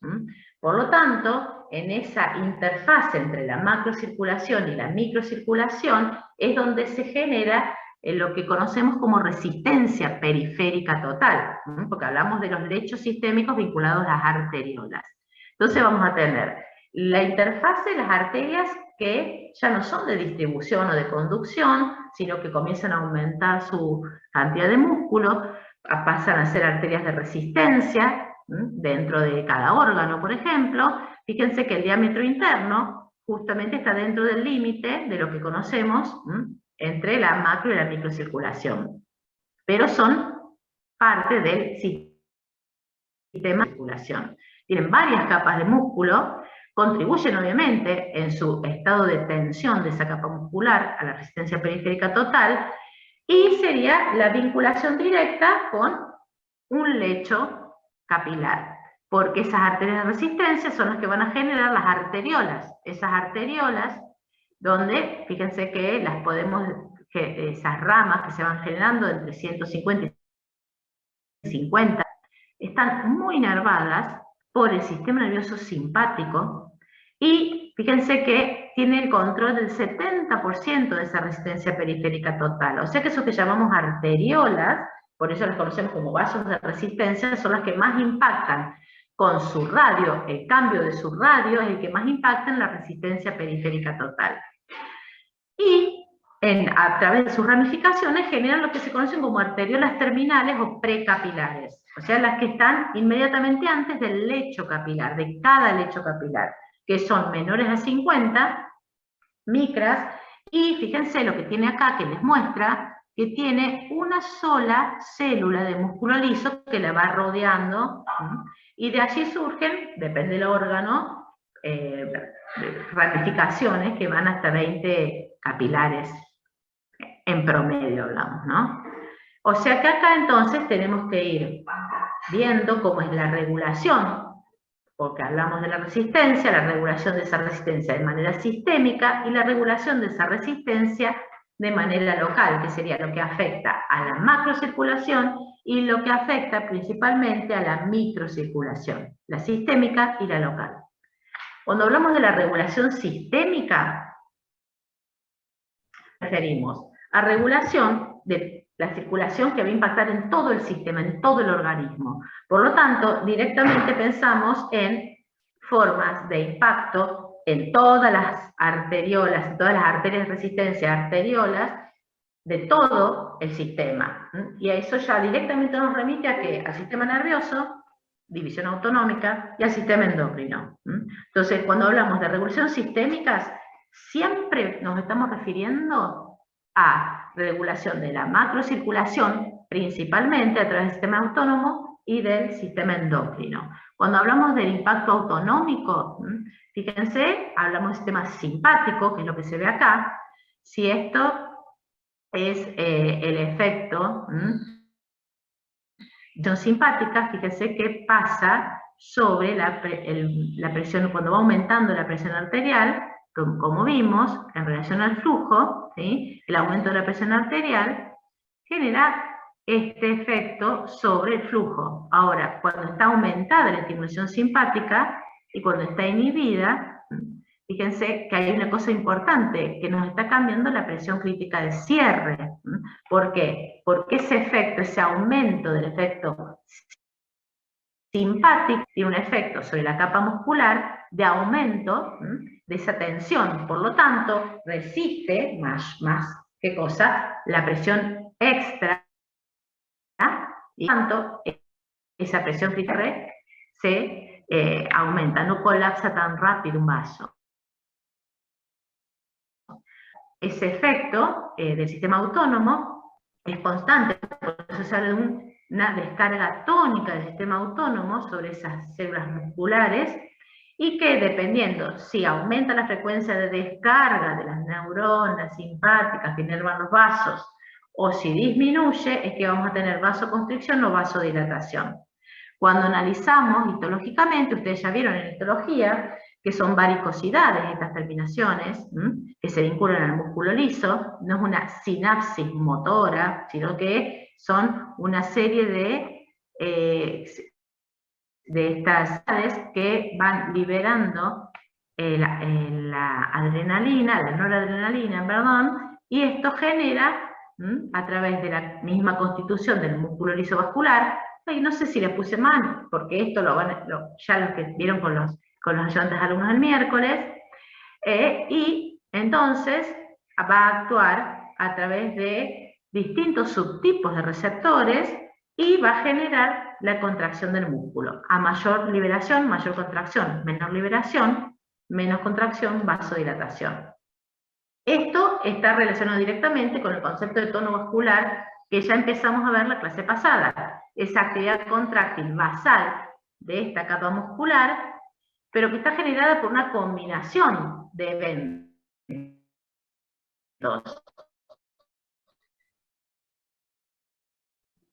Por lo tanto, en esa interfase entre la macrocirculación y la microcirculación es donde se genera lo que conocemos como resistencia periférica total, porque hablamos de los lechos sistémicos vinculados a las arteriolas. Entonces vamos a tener la interfase de las arterias que ya no son de distribución o de conducción, sino que comienzan a aumentar su cantidad de músculo, pasan a ser arterias de resistencia dentro de cada órgano, por ejemplo. Fíjense que el diámetro interno justamente está dentro del límite de lo que conocemos entre la macro y la microcirculación, pero son parte del sistema de circulación. Tienen varias capas de músculo, contribuyen obviamente en su estado de tensión de esa capa muscular a la resistencia periférica total, y sería la vinculación directa con un lecho capilar, porque esas arterias de resistencia son las que van a generar las arteriolas. Esas arteriolas, donde, fíjense que las podemos, esas ramas que se van generando entre 150 y 50, están muy inervadas por el sistema nervioso simpático, y fíjense que tiene el control del 70% de esa resistencia periférica total. O sea que eso que llamamos arteriolas, por eso las conocemos como vasos de resistencia, son las que más impactan con su radio. El cambio de su radio es el que más impacta en la resistencia periférica total. Y a través de sus ramificaciones generan lo que se conocen como arteriolas terminales o precapilares, o sea, las que están inmediatamente antes del lecho capilar, de cada lecho capilar, que son menores a 50 micras, y fíjense lo que tiene acá, que les muestra que tiene una sola célula de músculo liso que la va rodeando, y de allí surgen, depende del órgano, ramificaciones que van hasta 20 capilares en promedio, hablamos, ¿no? O sea que acá entonces tenemos que ir viendo cómo es la regulación, porque hablamos de la regulación de esa resistencia de manera sistémica y la regulación de esa resistencia de manera local, que sería lo que afecta a la macrocirculación y lo que afecta principalmente a la microcirculación, la sistémica y la local. Cuando hablamos de la regulación sistémica, nos referimos a regulación de la circulación que va a impactar en todo el sistema, en todo el organismo. Por lo tanto, directamente pensamos en formas de impacto en todas las arteriolas, en todas las arterias de resistencia, arteriolas, de todo el sistema. Y a eso ya directamente nos remite a ¿qué? Al sistema nervioso, división autonómica, y al sistema endocrino. Entonces, cuando hablamos de regulación sistémicas, siempre nos estamos refiriendo a regulación de la macrocirculación, principalmente a través del sistema autónomo y del sistema endocrino. Cuando hablamos del impacto autonómico, fíjense, hablamos del sistema simpático, que es lo que se ve acá. Si esto es el efecto simpática, fíjense que pasa sobre la presión, cuando va aumentando la presión arterial, como vimos, en relación al flujo, ¿sí? El aumento de la presión arterial genera este efecto sobre el flujo. Ahora, cuando está aumentada la estimulación simpática y cuando está inhibida, fíjense que hay una cosa importante, que nos está cambiando la presión crítica de cierre. ¿Por qué? Porque ese efecto, ese aumento del efecto simpático tiene un efecto sobre la capa muscular de aumento de esa tensión. Por lo tanto, resiste más ¿qué cosa? La presión extra, y por tanto, esa presión fiscal se aumenta, no colapsa tan rápido un vaso. Ese efecto del sistema autónomo es constante, por eso se habla de una descarga tónica del sistema autónomo sobre esas células musculares, y que dependiendo si aumenta la frecuencia de descarga de las neuronas simpáticas que inervan los vasos, o si disminuye, es que vamos a tener vasoconstricción o vasodilatación. Cuando analizamos histológicamente, ustedes ya vieron en histología que son varicosidades estas terminaciones, que se vinculan al músculo liso, no es una sinapsis motora, sino que son una serie de estas que van liberando la adrenalina, la noradrenalina, perdón, y esto genera, a través de la misma constitución del músculo liso vascular, y no sé si le puse mal, porque esto ya los que vieron con los ayudantes alumnos el miércoles, y entonces va a actuar a través de distintos subtipos de receptores y va a generar la contracción del músculo. A mayor liberación, mayor contracción; menor liberación, menos contracción, vasodilatación. Esto está relacionado directamente con el concepto de tono vascular que ya empezamos a ver la clase pasada. Esa actividad contráctil basal de esta capa muscular, pero que está generada por una combinación de eventos.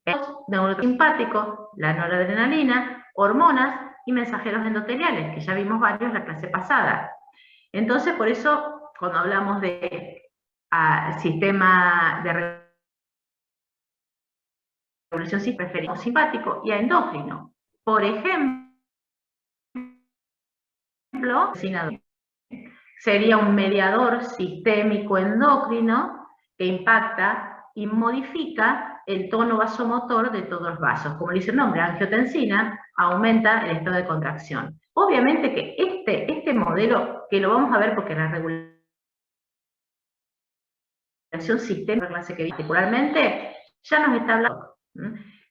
El neurosimpático, la noradrenalina, hormonas y mensajeros endoteliales, que ya vimos varios la clase pasada. Entonces, por eso, cuando hablamos de sistema de regulación, sí preferimos simpático y a endócrino. Por ejemplo, sería un mediador sistémico endocrino que impacta y modifica el tono vasomotor de todos los vasos. Como dice el nombre, angiotensina aumenta el estado de contracción. Obviamente que este modelo, que lo vamos a ver porque la regulación sistémica, clase que particularmente, ya nos está hablando.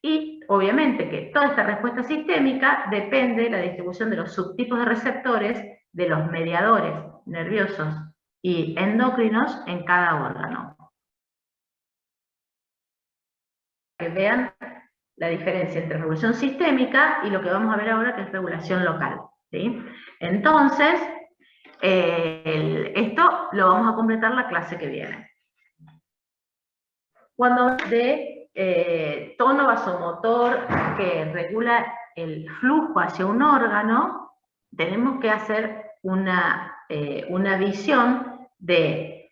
Y obviamente que toda esta respuesta sistémica depende de la distribución de los subtipos de receptores de los mediadores nerviosos y endocrinos en cada órgano. Que vean la diferencia entre regulación sistémica y lo que vamos a ver ahora, que es regulación local, ¿sí? Entonces, esto lo vamos a completar la clase que viene. Cuando hablamos de tono vasomotor que regula el flujo hacia un órgano, tenemos que hacer una visión de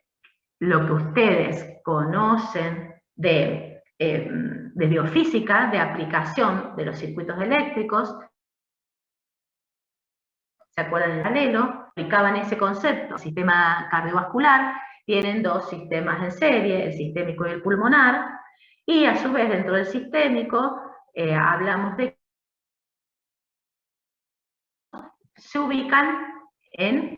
lo que ustedes conocen de biofísica, de aplicación de los circuitos eléctricos. ¿Se acuerdan del paralelo? Aplicaban ese concepto. El sistema cardiovascular tienen dos sistemas en serie, el sistémico y el pulmonar, y a su vez dentro del sistémico hablamos de se ubican en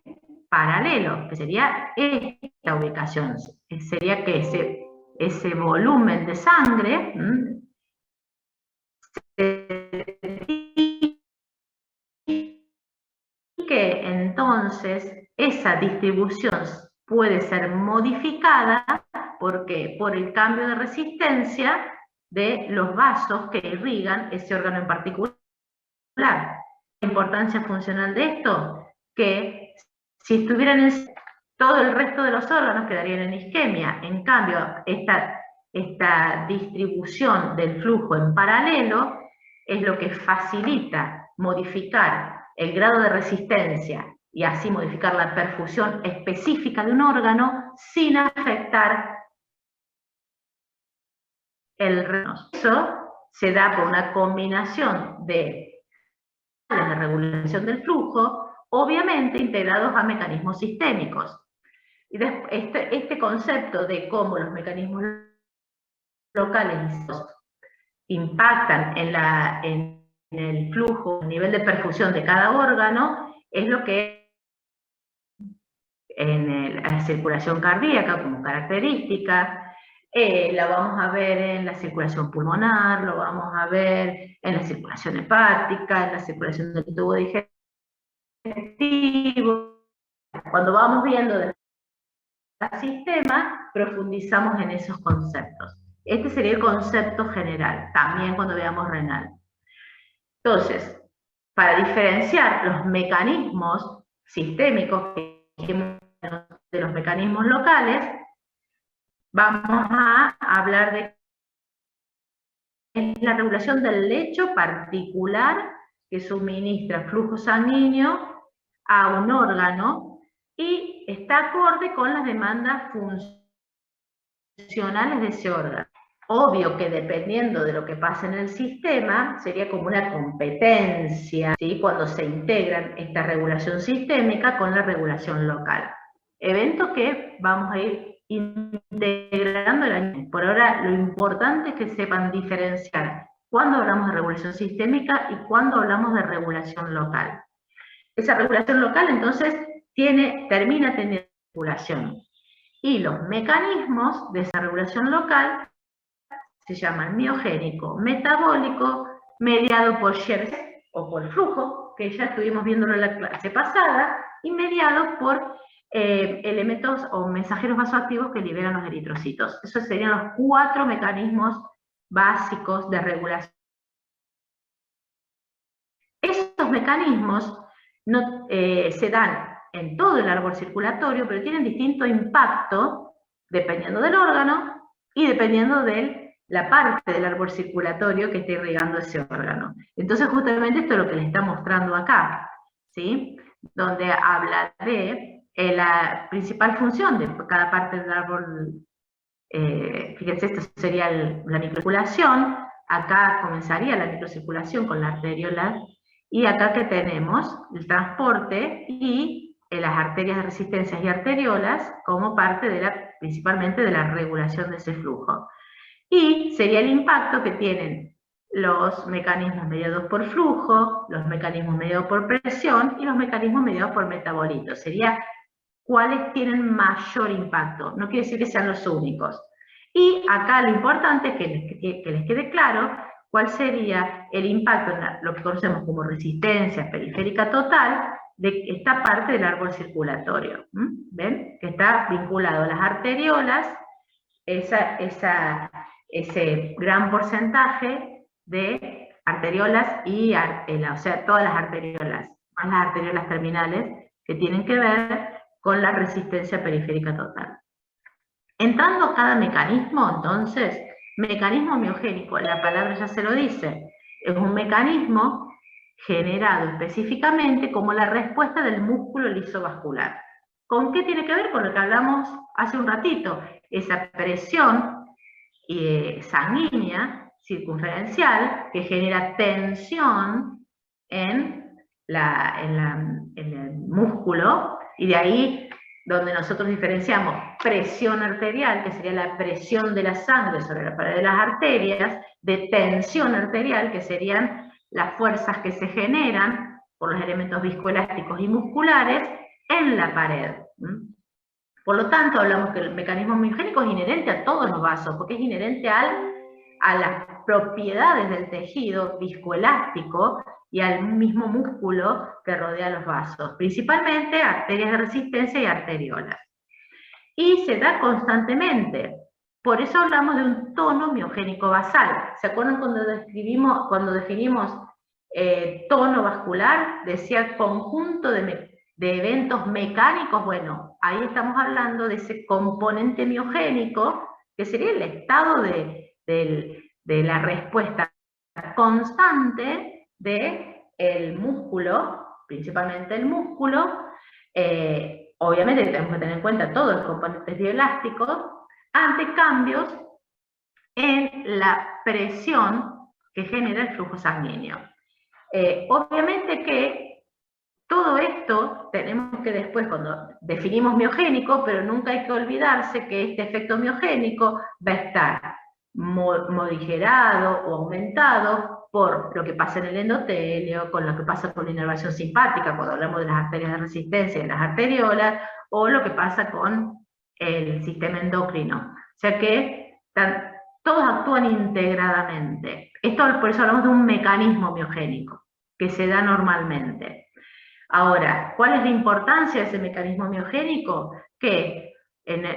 paralelo, que sería esta ubicación, sería que ese volumen de sangre que entonces esa distribución puede ser modificada porque por el cambio de resistencia de los vasos que irrigan ese órgano en particular. La importancia funcional de esto, que si estuvieran en todo el resto de los órganos quedarían en isquemia. En cambio, esta distribución del flujo en paralelo es lo que facilita modificar el grado de resistencia y así modificar la perfusión específica de un órgano sin afectar el resto. Eso se da por una combinación de regulación del flujo, obviamente integrados a mecanismos sistémicos. Y este concepto de cómo los mecanismos locales impactan en el flujo, el nivel de perfusión de cada órgano, es lo que en la circulación cardíaca como característica, la vamos a ver en la circulación pulmonar, lo vamos a ver en la circulación hepática, en la circulación del tubo digestivo. Cuando vamos viendo el sistema, profundizamos en esos conceptos. Este sería el concepto general, también cuando veamos renal. Entonces, para diferenciar los mecanismos sistémicos de los mecanismos locales, vamos a hablar de la regulación del lecho particular que suministra flujo sanguíneo a un órgano y está acorde con las demandas funcionales de ese órgano. Obvio que dependiendo de lo que pase en el sistema, sería como una competencia, ¿sí?, cuando se integran esta regulación sistémica con la regulación local. Eventos que vamos a ir integrando el año. Por ahora, lo importante es que sepan diferenciar cuando hablamos de regulación sistémica y cuando hablamos de regulación local. Esa regulación local, entonces, termina teniendo regulación. Y los mecanismos de esa regulación local se llaman miogénico, metabólico, mediado por Shear o por flujo, que ya estuvimos viéndolo en la clase pasada, y mediado por elementos o mensajeros vasoactivos que liberan los eritrocitos. Esos serían los 4 mecanismos básicos de regulación. Estos mecanismos se dan en todo el árbol circulatorio, pero tienen distinto impacto dependiendo del órgano y dependiendo de la parte del árbol circulatorio que esté irrigando ese órgano. Entonces, justamente esto es lo que les está mostrando acá, ¿sí?, donde habla de la principal función de cada parte del árbol. Fíjense, esto sería la microcirculación. Acá comenzaría la microcirculación con la arteriola, y acá que tenemos el transporte y las arterias de resistencias y arteriolas como parte principalmente de la regulación de ese flujo. Y sería el impacto que tienen los mecanismos mediados por flujo, los mecanismos mediados por presión y los mecanismos mediados por metabolitos. Sería cuáles tienen mayor impacto. No quiere decir que sean los únicos. Y acá lo importante es que les quede claro cuál sería el impacto en lo que conocemos como resistencia periférica total de esta parte del árbol circulatorio. ¿Ven? Que está vinculado a las arteriolas, ese gran porcentaje de arteriolas y o sea, todas las arteriolas, más las arteriolas terminales, que tienen que ver con la resistencia periférica total. Entrando a cada mecanismo, entonces, mecanismo miogénico, la palabra ya se lo dice, es un mecanismo generado específicamente como la respuesta del músculo lisovascular. ¿Con qué tiene que ver? Con lo que hablamos hace un ratito, esa presión sanguínea circunferencial que genera tensión en el músculo, y de ahí donde nosotros diferenciamos presión arterial, que sería la presión de la sangre sobre la pared de las arterias, de tensión arterial, que serían las fuerzas que se generan por los elementos viscoelásticos y musculares en la pared. Por lo tanto, hablamos que el mecanismo miogénico es inherente a todos los vasos, porque es inherente a las propiedades del tejido viscoelástico y al mismo músculo que rodea los vasos, principalmente arterias de resistencia y arteriolas. Y se da constantemente. Por eso hablamos de un tono miogénico basal. ¿Se acuerdan cuando definimos tono vascular? Decía conjunto de eventos mecánicos. Bueno, ahí estamos hablando de ese componente miogénico, que sería el estado de la respuesta constante del músculo, principalmente el músculo. Obviamente tenemos que tener en cuenta todos los componentes bioelásticos ante cambios en la presión que genera el flujo sanguíneo. Obviamente que todo esto tenemos que después, cuando definimos miogénico, pero nunca hay que olvidarse que este efecto miogénico va a estar morigerado o aumentado por lo que pasa en el endotelio, con lo que pasa con la inervación simpática, cuando hablamos de las arterias de resistencia y de las arteriolas, o lo que pasa con el sistema endocrino. O sea que todos actúan integradamente. Esto, por eso hablamos de un mecanismo miogénico que se da normalmente. Ahora, ¿cuál es la importancia de ese mecanismo miogénico? Que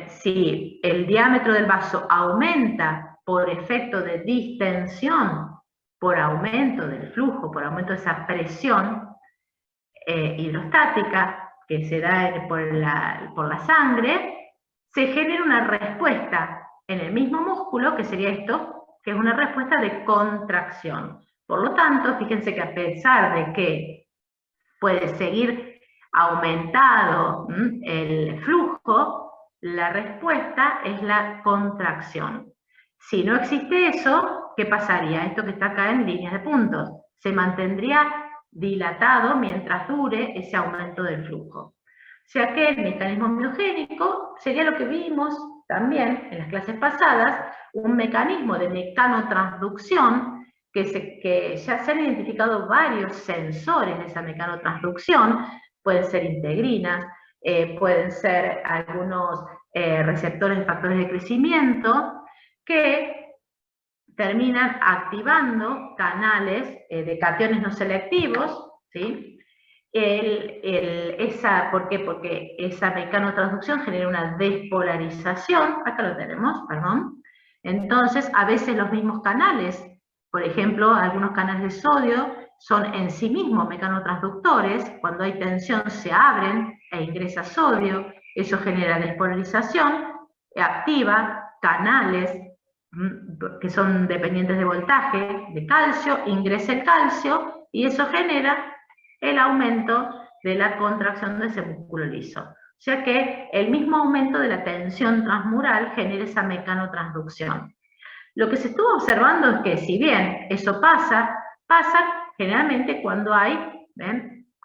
si el diámetro del vaso aumenta por efecto de distensión, por aumento del flujo, por aumento de esa presión hidrostática que se da por la sangre, se genera una respuesta en el mismo músculo, que sería esto, que es una respuesta de contracción. Por lo tanto, fíjense que a pesar de que puede seguir aumentado el flujo, la respuesta es la contracción. Si no existe eso, ¿qué pasaría? Esto que está acá en líneas de puntos. Se mantendría dilatado mientras dure ese aumento del flujo. O sea que el mecanismo miogénico sería lo que vimos también en las clases pasadas, un mecanismo de mecanotransducción que ya se han identificado varios sensores de esa mecanotransducción, pueden ser integrinas, pueden ser algunos receptores de factores de crecimiento, que terminan activando canales de cationes no selectivos, ¿sí? ¿Por qué? Porque esa mecanotransducción genera una despolarización, acá lo tenemos, perdón. Entonces, a veces los mismos canales, por ejemplo, algunos canales de sodio son en sí mismos mecanotransductores, cuando hay tensión se abren e ingresa sodio, eso genera despolarización, activa canales que son dependientes de voltaje, de calcio, ingresa el calcio y eso genera el aumento de la contracción de ese músculo liso. O sea que el mismo aumento de la tensión transmural genera esa mecanotransducción. Lo que se estuvo observando es que si bien eso pasa generalmente cuando hay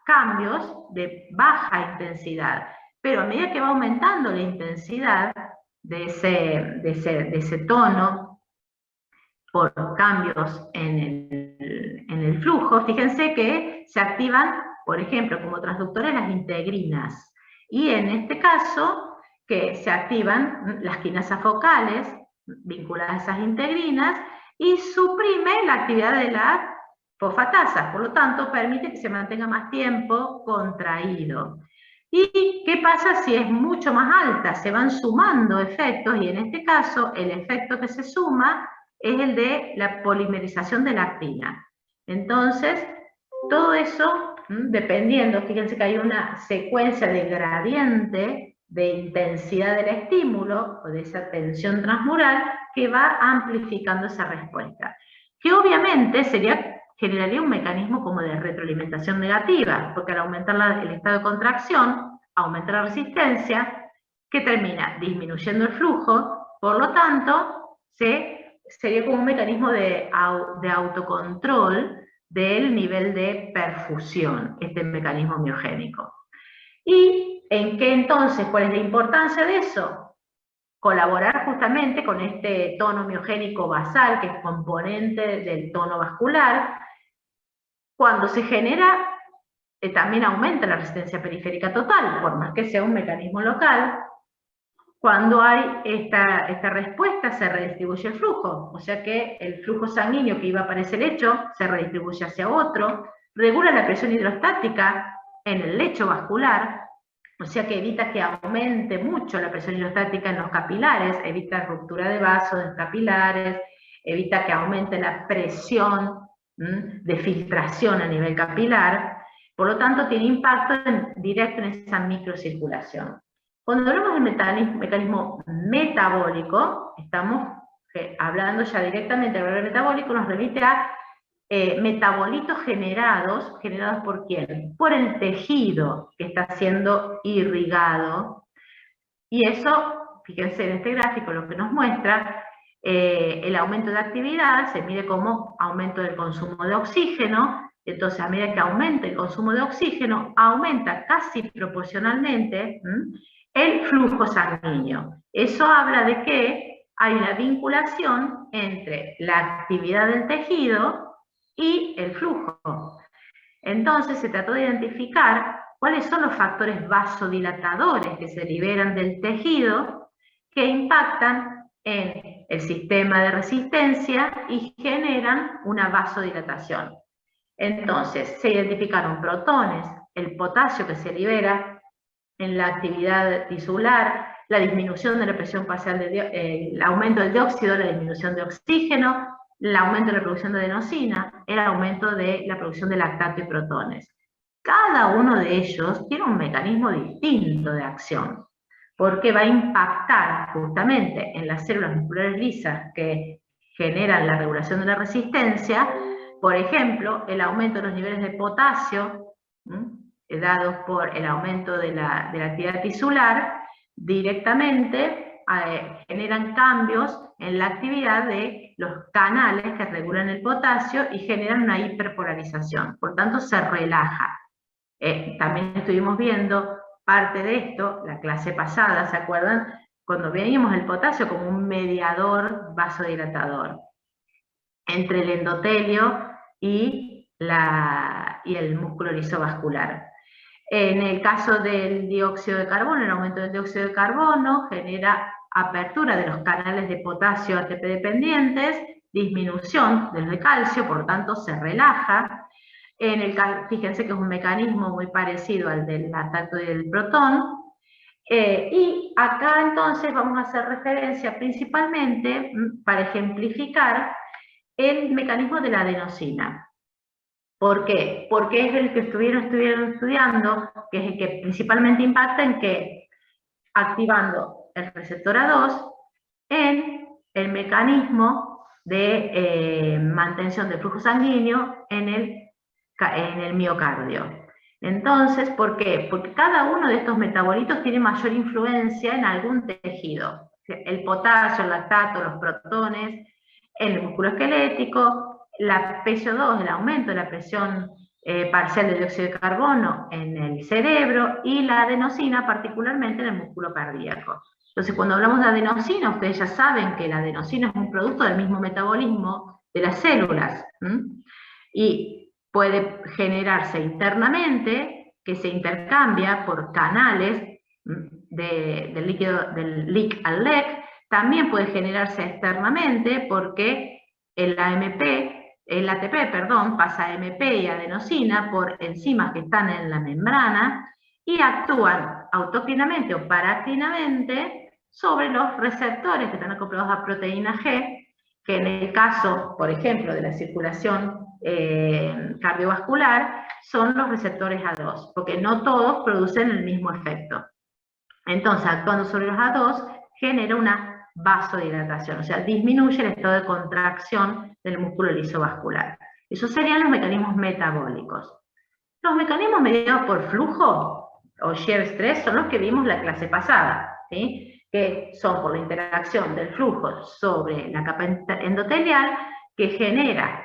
cambios de baja intensidad, pero a medida que va aumentando la intensidad de ese tono por cambios en el flujo, fíjense que se activan, por ejemplo, como transductores las integrinas, y en este caso que se activan las quinasas focales vinculadas a esas integrinas y suprime la actividad de la fosfatasa, por lo tanto permite que se mantenga más tiempo contraído. ¿Y qué pasa si es mucho más alta? Se van sumando efectos y en este caso el efecto que se suma es el de la polimerización de la actina. Entonces, todo eso, dependiendo, fíjense que hay una secuencia de gradiente de intensidad del estímulo o de esa tensión transmural que va amplificando esa respuesta. Que obviamente generaría un mecanismo como de retroalimentación negativa, porque al aumentar el estado de contracción, aumenta la resistencia, que termina disminuyendo el flujo, por lo tanto, sería como un mecanismo de autocontrol del nivel de perfusión, este mecanismo miogénico. ¿Y en qué entonces? ¿Cuál es la importancia de eso? Colaborar justamente con este tono miogénico basal, que es componente del tono vascular. Cuando se genera, también aumenta la resistencia periférica total, por más que sea un mecanismo local. Cuando hay esta respuesta, se redistribuye el flujo, o sea que el flujo sanguíneo que iba para ese lecho se redistribuye hacia otro, regula la presión hidrostática en el lecho vascular, o sea que evita que aumente mucho la presión hidrostática en los capilares, evita ruptura de vasos capilares, evita que aumente la presión de filtración a nivel capilar, por lo tanto tiene impacto directo en esa microcirculación. Cuando hablamos del mecanismo metabólico, estamos hablando ya directamente del metabólico, nos remite a metabolitos generados ¿por quién? Por el tejido que está siendo irrigado. Y eso, fíjense en este gráfico, lo que nos muestra, el aumento de actividad se mide como aumento del consumo de oxígeno. Entonces, a medida que aumenta el consumo de oxígeno, aumenta casi proporcionalmente el flujo sanguíneo. Eso habla de que hay una vinculación entre la actividad del tejido y el flujo. Entonces se trató de identificar cuáles son los factores vasodilatadores que se liberan del tejido que impactan en el sistema de resistencia y generan una vasodilatación. Entonces se identificaron protones, el potasio que se libera en la actividad tisular, la disminución de la presión parcial, el aumento del dióxido, la disminución de oxígeno, el aumento de la producción de adenosina, el aumento de la producción de lactato y protones. Cada uno de ellos tiene un mecanismo distinto de acción, porque va a impactar justamente en las células musculares lisas que generan la regulación de la resistencia. Por ejemplo, el aumento de los niveles de potasio, dados por el aumento de la actividad tisular, directamente generan cambios en la actividad de los canales que regulan el potasio y generan una hiperpolarización, por tanto se relaja. También estuvimos viendo parte de esto, la clase pasada, ¿se acuerdan? Cuando veíamos el potasio como un mediador vasodilatador entre el endotelio y el músculo lisovascular. En el caso del dióxido de carbono, el aumento del dióxido de carbono genera apertura de los canales de potasio ATP dependientes, disminución de los de calcio, por lo tanto se relaja. Fíjense que es un mecanismo muy parecido al del lactato y del protón. Y acá entonces vamos a hacer referencia principalmente, para ejemplificar, el mecanismo de la adenosina. ¿Por qué? Porque es el que estuvieron estudiando, que es el que principalmente impacta en que, activando el receptor A2 en el mecanismo de mantención del flujo sanguíneo en el miocardio. Entonces, ¿por qué? Porque cada uno de estos metabolitos tiene mayor influencia en algún tejido. El potasio, el lactato, los protones, en el músculo esquelético, la PSO2, el aumento de la presión parcial de dióxido de carbono en el cerebro, y la adenosina particularmente en el músculo cardíaco. Entonces, cuando hablamos de adenosina, ustedes ya saben que la adenosina es un producto del mismo metabolismo de las células, y puede generarse internamente, que se intercambia por canales del LIC al LEC. También puede generarse externamente porque el ATP, pasa a AMP y adenosina por enzimas que están en la membrana y actúan autoclinamente o paraclinamente sobre los receptores que están acoplados a proteína G, que en el caso, por ejemplo, de la circulación cardiovascular, son los receptores A2, porque no todos producen el mismo efecto. Entonces, actuando sobre los A2, genera una vasodilatación, o sea, disminuye el estado de contracción del músculo lisovascular. Esos serían los mecanismos metabólicos. Los mecanismos mediados por flujo o shear stress son los que vimos la clase pasada, ¿sí? Que son por la interacción del flujo sobre la capa endotelial, que genera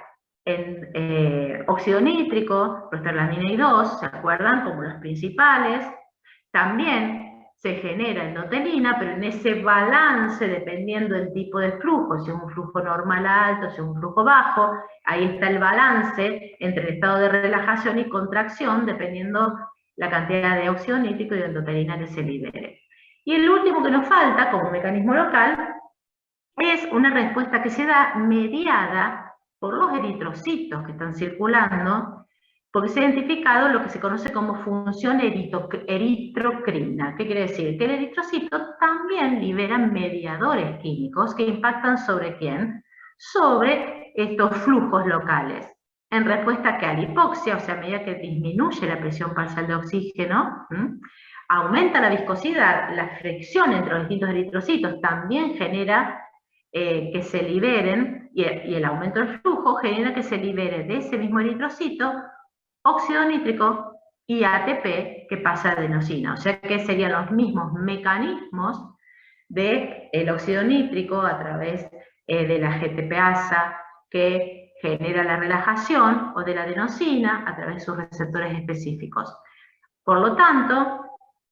óxido nítrico, prostaglandina I2, ¿se acuerdan? Como los principales. También se genera endotelina, pero en ese balance, dependiendo del tipo de flujo, si es un flujo normal alto, si es un flujo bajo, ahí está el balance entre el estado de relajación y contracción, dependiendo la cantidad de óxido nítrico y de endotelina que se libere. Y el último que nos falta, como mecanismo local, es una respuesta que se da mediada por los eritrocitos que están circulando, porque se ha identificado lo que se conoce como función eritrocrina. ¿Qué quiere decir? Que el eritrocito también libera mediadores químicos que impactan ¿sobre quién? Sobre estos flujos locales. En respuesta que a la hipoxia, o sea, a medida que disminuye la presión parcial de oxígeno, aumenta la viscosidad, la fricción entre los distintos eritrocitos también genera que se liberen, y el aumento del flujo genera que se libere de ese mismo eritrocito óxido nítrico y ATP que pasa a adenosina. O sea que serían los mismos mecanismos del óxido nítrico a través de la GTPasa que genera la relajación, o de la adenosina a través de sus receptores específicos. Por lo tanto,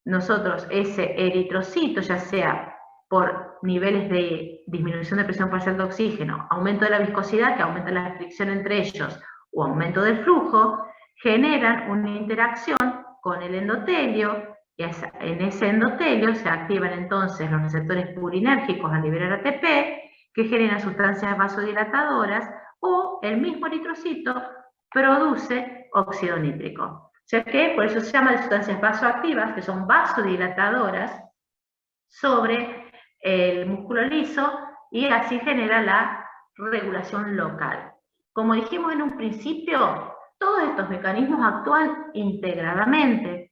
nosotros ese eritrocito, ya sea por niveles de disminución de presión parcial de oxígeno, aumento de la viscosidad, que aumenta la fricción entre ellos, o aumento del flujo, generan una interacción con el endotelio, y en ese endotelio se activan entonces los receptores purinérgicos a liberar ATP, que generan sustancias vasodilatadoras, o el mismo eritrocito produce óxido nítrico. O sea que por eso se llama de sustancias vasoactivas, que son vasodilatadoras sobre el músculo liso, y así genera la regulación local. Como dijimos en un principio, todos estos mecanismos actúan integradamente,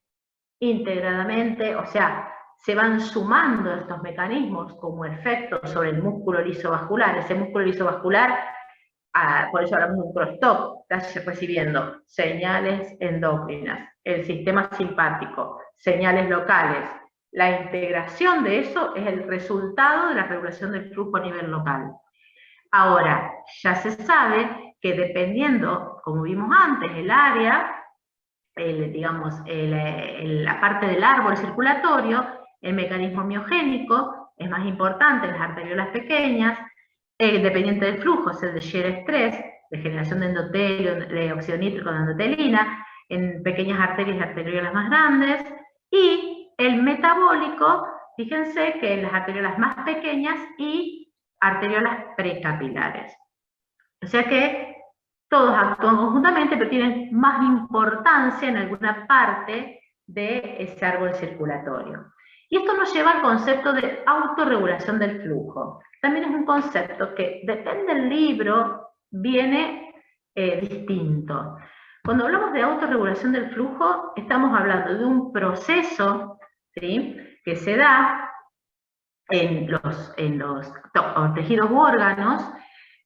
o sea, se van sumando estos mecanismos como efecto sobre el músculo liso vascular. Ese músculo liso vascular, por eso hablamos de un crosstalk, está recibiendo señales endócrinas, el sistema simpático, señales locales. La integración de eso es el resultado de la regulación del flujo a nivel local. Ahora, ya se sabe que dependiendo, como vimos antes, el área, la parte del árbol circulatorio, el mecanismo miogénico es más importante en las arteriolas pequeñas, dependiente del flujo, es el de shear stress, de generación de endotelio, de óxido nítrico de endotelina, en pequeñas arterias y arteriolas más grandes, y el metabólico, fíjense que en las arteriolas más pequeñas y arteriolas precapilares. O sea que todos actúan conjuntamente, pero tienen más importancia en alguna parte de ese árbol circulatorio. Y esto nos lleva al concepto de autorregulación del flujo. También es un concepto que, depende del libro, viene distinto. Cuando hablamos de autorregulación del flujo, estamos hablando de un proceso, ¿sí?, que se da en los tejidos u órganos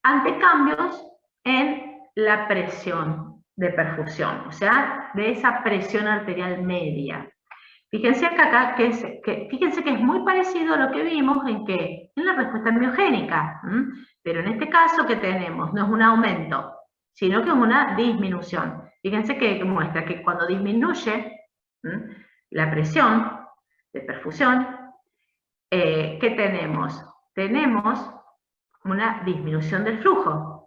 ante cambios en la presión de perfusión, o sea, de esa presión arterial media. Fíjense acá fíjense que es muy parecido a lo que vimos en la respuesta miogénica, pero en este caso, ¿qué tenemos? No es un aumento, sino que es una disminución. Fíjense que muestra que cuando disminuye la presión de perfusión, ¿qué tenemos? Tenemos una disminución del flujo.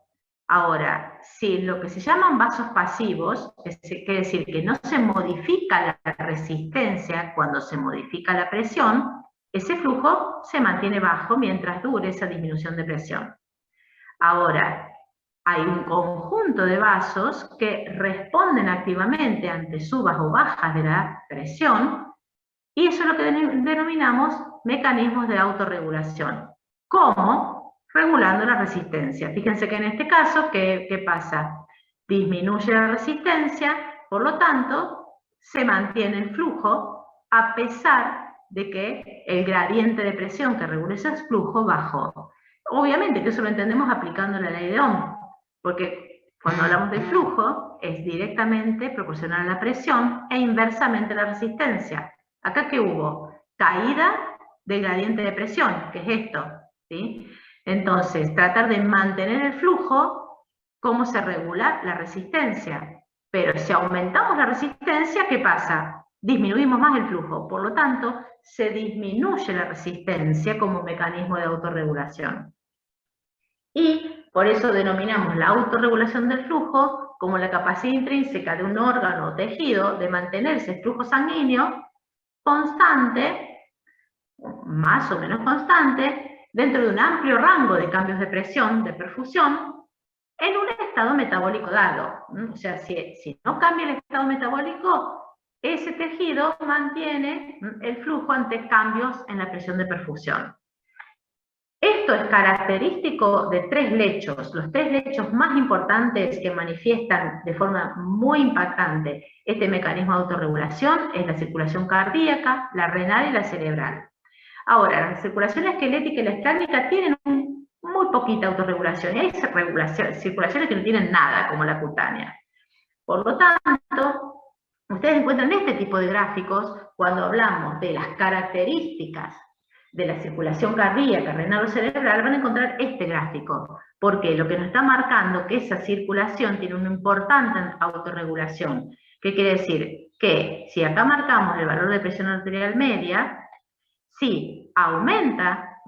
Ahora, si lo que se llaman vasos pasivos, quiere decir que no se modifica la resistencia cuando se modifica la presión, ese flujo se mantiene bajo mientras dure esa disminución de presión. Ahora, hay un conjunto de vasos que responden activamente ante subas o bajas de la presión, y eso es lo que denominamos mecanismos de autorregulación. ¿Cómo? Regulando la resistencia. Fíjense que en este caso, ¿qué pasa? Disminuye la resistencia, por lo tanto, se mantiene el flujo a pesar de que el gradiente de presión que regula ese flujo bajó. Obviamente que eso lo entendemos aplicando la ley de Ohm, porque cuando hablamos de flujo es directamente proporcional a la presión e inversamente a la resistencia. Acá, ¿qué hubo? Caída del gradiente de presión, que es esto, ¿sí? Entonces, tratar de mantener el flujo, ¿cómo se regula? La resistencia. Pero si aumentamos la resistencia, ¿qué pasa? Disminuimos más el flujo. Por lo tanto, se disminuye la resistencia como mecanismo de autorregulación. Y por eso denominamos la autorregulación del flujo como la capacidad intrínseca de un órgano o tejido de mantenerse el flujo sanguíneo constante, más o menos constante, dentro de un amplio rango de cambios de presión, de perfusión, en un estado metabólico dado. O sea, si no cambia el estado metabólico, ese tejido mantiene el flujo ante cambios en la presión de perfusión. Esto es característico de tres lechos, los tres lechos más importantes que manifiestan de forma muy impactante este mecanismo de autorregulación es la circulación cardíaca, la renal y la cerebral. Ahora, la circulación esquelética y la esclárnica tienen muy poquita autorregulación, y hay circulaciones que no tienen nada, como la cutánea. Por lo tanto, ustedes encuentran este tipo de gráficos cuando hablamos de las características de la circulación cardíaca, renal o cerebral, van a encontrar este gráfico, porque lo que nos está marcando que esa circulación tiene una importante autorregulación. ¿Qué quiere decir? Que si acá marcamos el valor de presión arterial media, si aumenta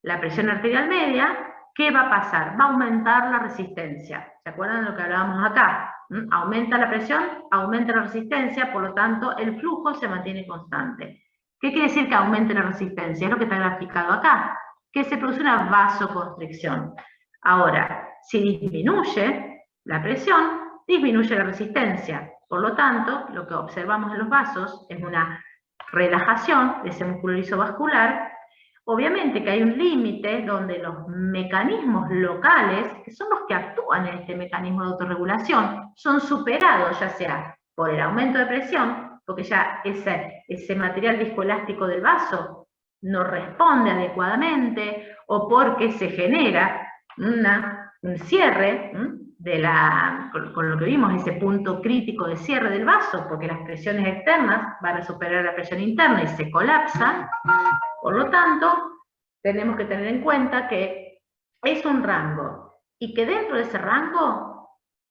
la presión arterial media, ¿qué va a pasar? Va a aumentar la resistencia. ¿Se acuerdan de lo que hablábamos acá? Aumenta la presión, aumenta la resistencia, por lo tanto el flujo se mantiene constante. ¿Qué quiere decir que aumente la resistencia? Es lo que está graficado acá, que se produce una vasoconstricción. Ahora, si disminuye la presión, disminuye la resistencia. Por lo tanto, lo que observamos en los vasos es una relajación de ese músculo liso vascular. Obviamente que hay un límite donde los mecanismos locales, que son los que actúan en este mecanismo de autorregulación, son superados, ya sea por el aumento de presión, porque ya ese material viscoelástico del vaso no responde adecuadamente, o porque se genera un cierre con lo que vimos, ese punto crítico de cierre del vaso, porque las presiones externas van a superar la presión interna y se colapsan. Por lo tanto, tenemos que tener en cuenta que es un rango, y que dentro de ese rango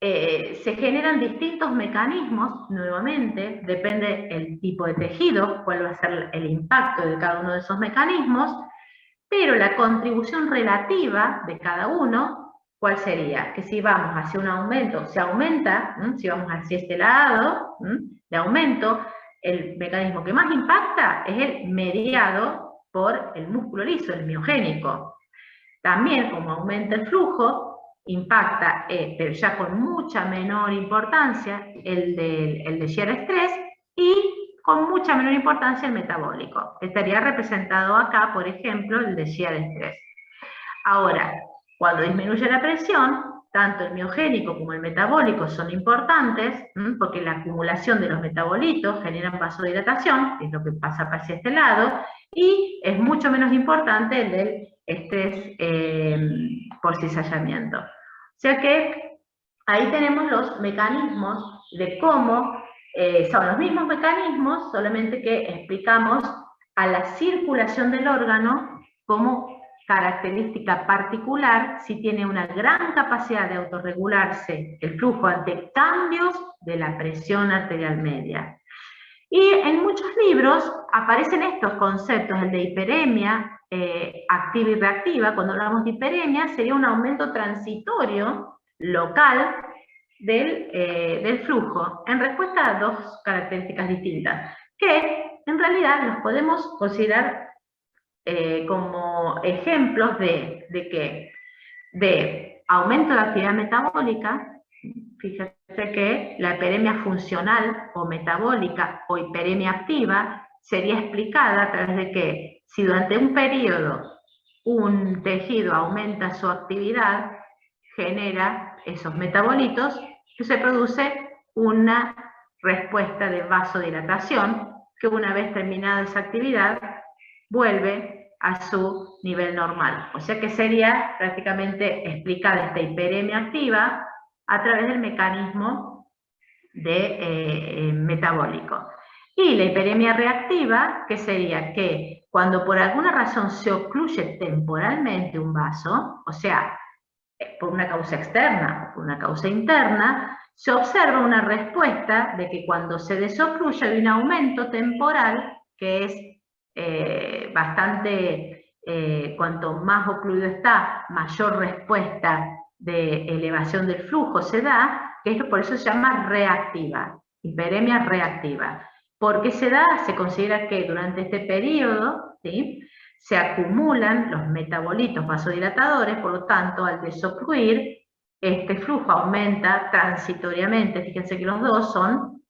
se generan distintos mecanismos, nuevamente, depende el tipo de tejido, cuál va a ser el impacto de cada uno de esos mecanismos, pero la contribución relativa de cada uno, ¿cuál sería? Que si vamos hacia un aumento, se aumenta, si vamos hacia este lado de aumento, el mecanismo que más impacta es el mediado por el músculo liso, el miogénico. También, como aumenta el flujo, impacta, pero ya con mucha menor importancia, el de shear stress, y con mucha menor importancia el metabólico. Estaría representado acá, por ejemplo, el de shear stress. Ahora, cuando disminuye la presión, tanto el miogénico como el metabólico son importantes, porque la acumulación de los metabolitos genera vasodilatación, que es lo que pasa hacia este lado, y es mucho menos importante el del estrés por cizallamiento. O sea que ahí tenemos los mecanismos de cómo son los mismos mecanismos, solamente que explicamos a la circulación del órgano como característica particular si tiene una gran capacidad de autorregularse el flujo ante cambios de la presión arterial media. Y en muchos libros aparecen estos conceptos, el de hiperemia activa y reactiva. Cuando hablamos de hiperemia sería un aumento transitorio local del flujo en respuesta a dos características distintas, que en realidad los podemos considerar como ejemplos de aumento de actividad metabólica. Fíjate que la hiperemia funcional o metabólica o hiperemia activa sería explicada a través de que si durante un periodo un tejido aumenta su actividad, genera esos metabolitos y se produce una respuesta de vasodilatación que una vez terminada esa actividad vuelve a su nivel normal. O sea que sería prácticamente explicada esta hiperemia activa a través del mecanismo metabólico. Y la hiperemia reactiva, que sería que cuando por alguna razón se ocluye temporalmente un vaso, o sea, por una causa externa o por una causa interna, se observa una respuesta de que cuando se desocluye hay un aumento temporal que es bastante, cuanto más ocluido está, mayor respuesta de elevación del flujo se da, que por eso se llama reactiva, hiperemia reactiva. Porque se considera que durante este periodo, ¿sí?, se acumulan los metabolitos vasodilatadores, por lo tanto, al desocluir, este flujo aumenta transitoriamente. Fíjense que los dos son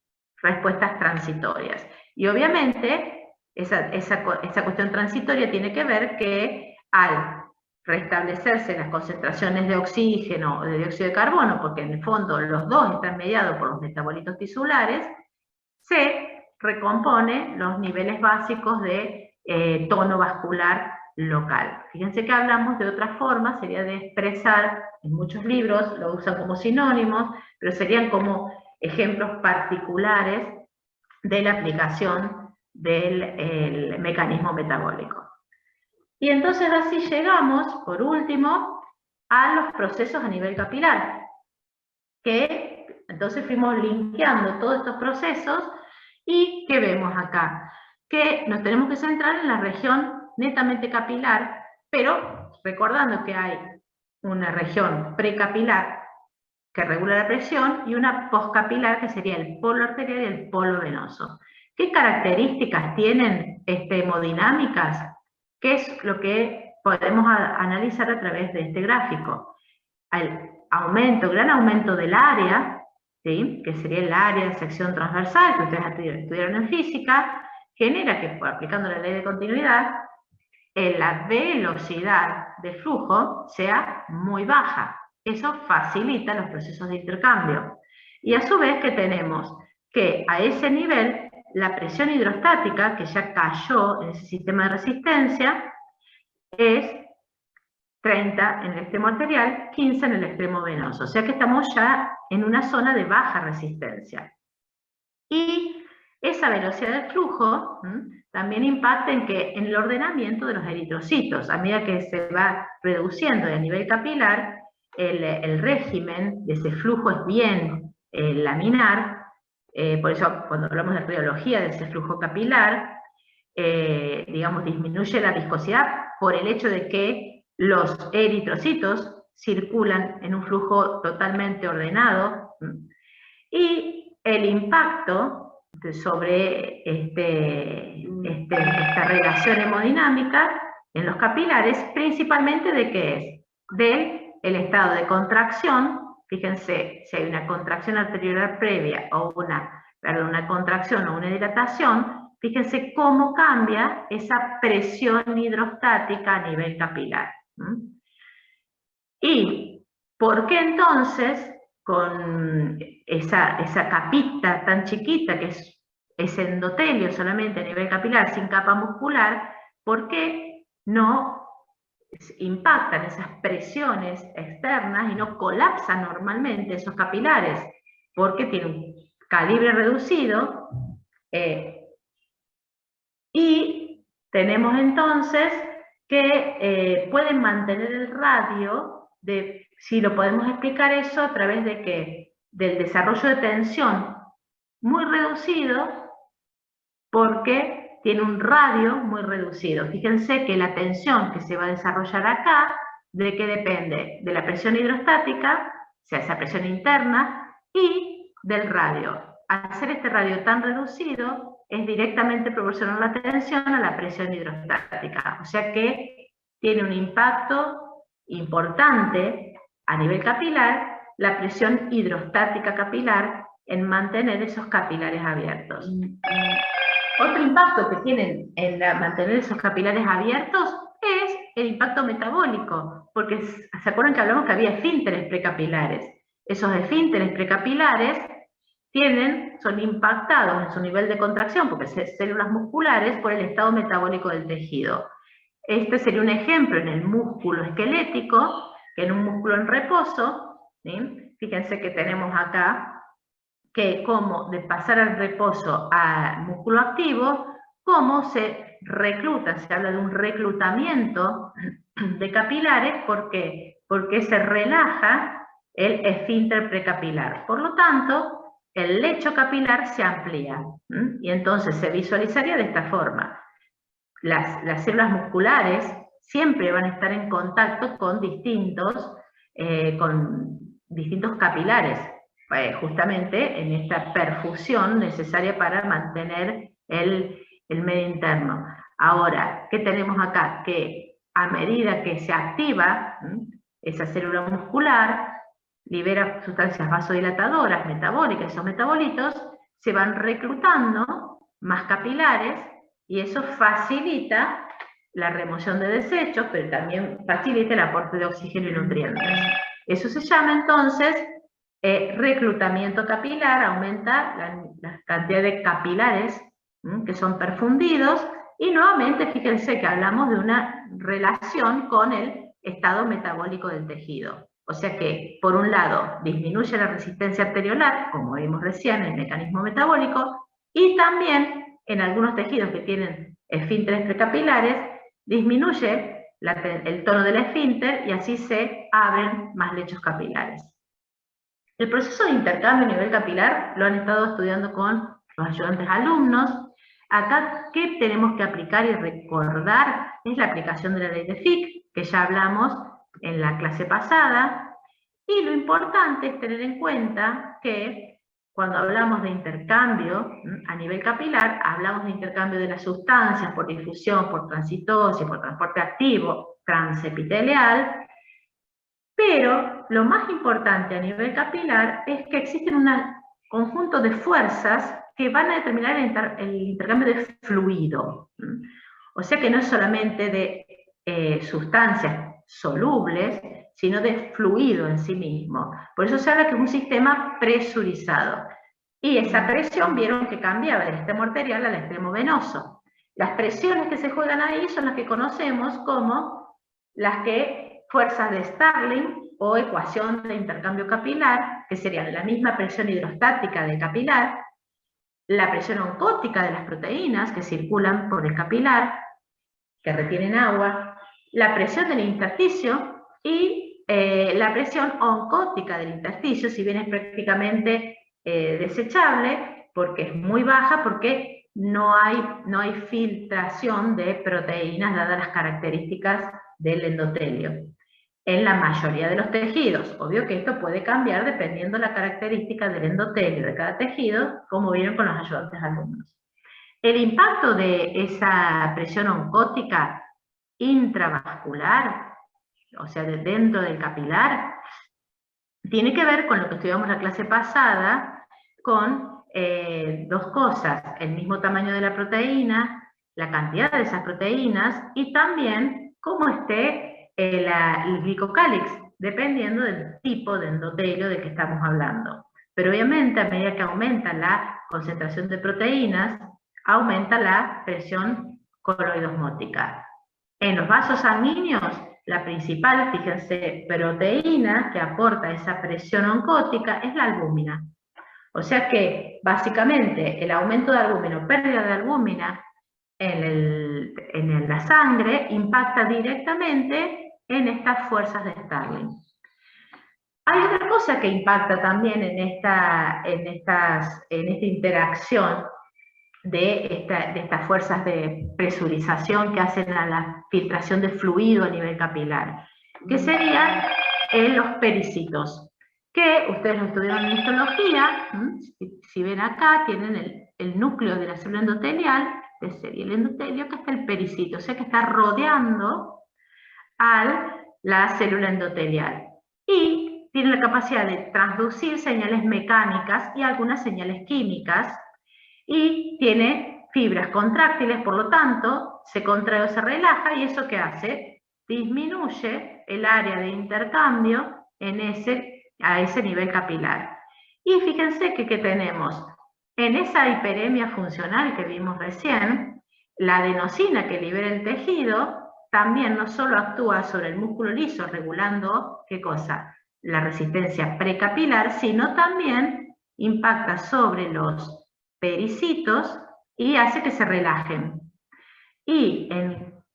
respuestas transitorias. Y obviamente, esa cuestión transitoria tiene que ver que al restablecerse las concentraciones de oxígeno o de dióxido de carbono, porque en el fondo los dos están mediados por los metabolitos tisulares, se recompone los niveles básicos de tono vascular local. Fíjense que hablamos de otra forma, sería de expresar, en muchos libros lo usan como sinónimos, pero serían como ejemplos particulares de la aplicación del mecanismo metabólico. Y entonces así llegamos, por último, a los procesos a nivel capilar, que entonces fuimos linkeando todos estos procesos. ¿Y qué vemos acá? Que nos tenemos que centrar en la región netamente capilar, pero recordando que hay una región precapilar que regula la presión y una poscapilar que sería el polo arterial y el polo venoso. ¿Qué características tienen hemodinámicas? ¿Qué es lo que podemos analizar a través de este gráfico? El gran aumento del área, ¿sí?, que sería el área de sección transversal que ustedes estudiaron en física, genera que, aplicando la ley de continuidad, la velocidad de flujo sea muy baja. Eso facilita los procesos de intercambio. Y a su vez que tenemos que a ese nivel la presión hidrostática, que ya cayó en ese sistema de resistencia, es 30 en el extremo arterial, 15 en el extremo venoso. O sea que estamos ya en una zona de baja resistencia. Y esa velocidad del flujo también impacta en el ordenamiento de los eritrocitos. A medida que se va reduciendo a nivel capilar, el régimen de ese flujo es bien laminar. Por eso cuando hablamos de radiología de ese flujo capilar, digamos, disminuye la viscosidad por el hecho de que los eritrocitos circulan en un flujo totalmente ordenado. Y el impacto sobre esta relación hemodinámica en los capilares, principalmente ¿de qué es? Del estado de contracción. Fíjense, si hay una contracción arteriolar previa o una contracción o una dilatación, fíjense cómo cambia esa presión hidrostática a nivel capilar. ¿Y por qué entonces, con esa capita tan chiquita que es endotelio solamente a nivel capilar, sin capa muscular, por qué no impactan esas presiones externas y no colapsan normalmente esos capilares? Porque tiene un calibre reducido y tenemos entonces que pueden mantener el radio si lo podemos explicar eso a través de qué, del desarrollo de tensión muy reducido, porque tiene un radio muy reducido. Fíjense que la tensión que se va a desarrollar acá, ¿de qué depende? De la presión hidrostática, o sea, esa presión interna, y del radio. Al ser este radio tan reducido, es directamente proporcional la tensión a la presión hidrostática. O sea que tiene un impacto importante a nivel capilar la presión hidrostática capilar en mantener esos capilares abiertos. Otro impacto que tienen en mantener esos capilares abiertos es el impacto metabólico, porque ¿se acuerdan que hablamos que había esfínteres precapilares? Esos esfínteres precapilares son impactados en su nivel de contracción, porque son células musculares, por el estado metabólico del tejido. Este sería un ejemplo en el músculo esquelético, que en un músculo en reposo, ¿sí? Fíjense que tenemos acá que como de pasar al reposo a músculo activo, cómo se recluta, se habla de un reclutamiento de capilares. ¿Por qué? Porque se relaja el esfínter precapilar. Por lo tanto, el lecho capilar se amplía. Y entonces se visualizaría de esta forma. Las células musculares siempre van a estar en contacto con distintos capilares, justamente en esta perfusión necesaria para mantener el medio interno. Ahora, ¿qué tenemos acá? Que a medida que se activa esa célula muscular, libera sustancias vasodilatadoras, metabólicas, esos metabolitos se van reclutando más capilares y eso facilita la remoción de desechos, pero también facilita el aporte de oxígeno y nutrientes. Eso se llama entonces reclutamiento capilar, aumenta la cantidad de capilares que son perfundidos, y nuevamente fíjense que hablamos de una relación con el estado metabólico del tejido. O sea que, por un lado, disminuye la resistencia arteriolar, como vimos recién, el mecanismo metabólico, y también en algunos tejidos que tienen esfínteres precapilares, disminuye el tono del esfínter y así se abren más lechos capilares. El proceso de intercambio a nivel capilar lo han estado estudiando con los ayudantes alumnos. Acá, ¿qué tenemos que aplicar y recordar? Es la aplicación de la ley de Fick. que ya hablamos en la clase pasada. Y lo importante es tener en cuenta que cuando hablamos de intercambio a nivel capilar, hablamos de intercambio de las sustancias por difusión, por transitosis, por transporte activo, transepitelial, pero lo más importante a nivel capilar es que existen un conjunto de fuerzas que van a determinar el intercambio de fluido. O sea que no es solamente de sustancias solubles, sino de fluido en sí mismo. Por eso se habla que es un sistema presurizado. Y esa presión vieron que cambiaba del extremo arterial al extremo venoso. Las presiones que se juegan ahí son las que conocemos como fuerzas de Starling o ecuación de intercambio capilar, que serían la misma presión hidrostática del capilar, la presión oncótica de las proteínas que circulan por el capilar, que retienen agua, la presión del intersticio y la presión oncótica del intersticio, si bien es prácticamente desechable, porque es muy baja, porque no hay filtración de proteínas dadas las características del endotelio en la mayoría de los tejidos. Obvio que esto puede cambiar dependiendo de la característica del endotelio de cada tejido, como vieron con los ayudantes alumnos. El impacto de esa presión oncótica intravascular, o sea, de dentro del capilar, tiene que ver con lo que estudiamos la clase pasada, con dos cosas: el mismo tamaño de la proteína, la cantidad de esas proteínas, y también cómo esté el glicocálix, dependiendo del tipo de endotelio del que estamos hablando. Pero obviamente, a medida que aumenta la concentración de proteínas, aumenta la presión coloidosmótica. En los vasos sanguíneos, la principal, fíjense, proteína que aporta esa presión oncótica es la albúmina. O sea que, básicamente, el aumento de albúmina o pérdida de albúmina en la sangre impacta directamente en estas fuerzas de Starling. Hay otra cosa que impacta también en esta interacción de estas fuerzas de presurización que hacen a la filtración de fluido a nivel capilar, que serían los pericitos, que ustedes lo estudiaron en histología. Si ven acá, tienen el núcleo de la célula endotelial, sería el endotelio, que está el pericito, o sea que está rodeando a la célula endotelial. Y tiene la capacidad de transducir señales mecánicas y algunas señales químicas, y tiene fibras contráctiles, por lo tanto, se contrae o se relaja, y eso ¿qué hace? Disminuye el área de intercambio a ese nivel capilar. Y fíjense que tenemos en esa hiperemia funcional que vimos recién, la adenosina que libera el tejido también no solo actúa sobre el músculo liso, regulando, ¿qué cosa? La resistencia precapilar, sino también impacta sobre los pericitos y hace que se relajen. Y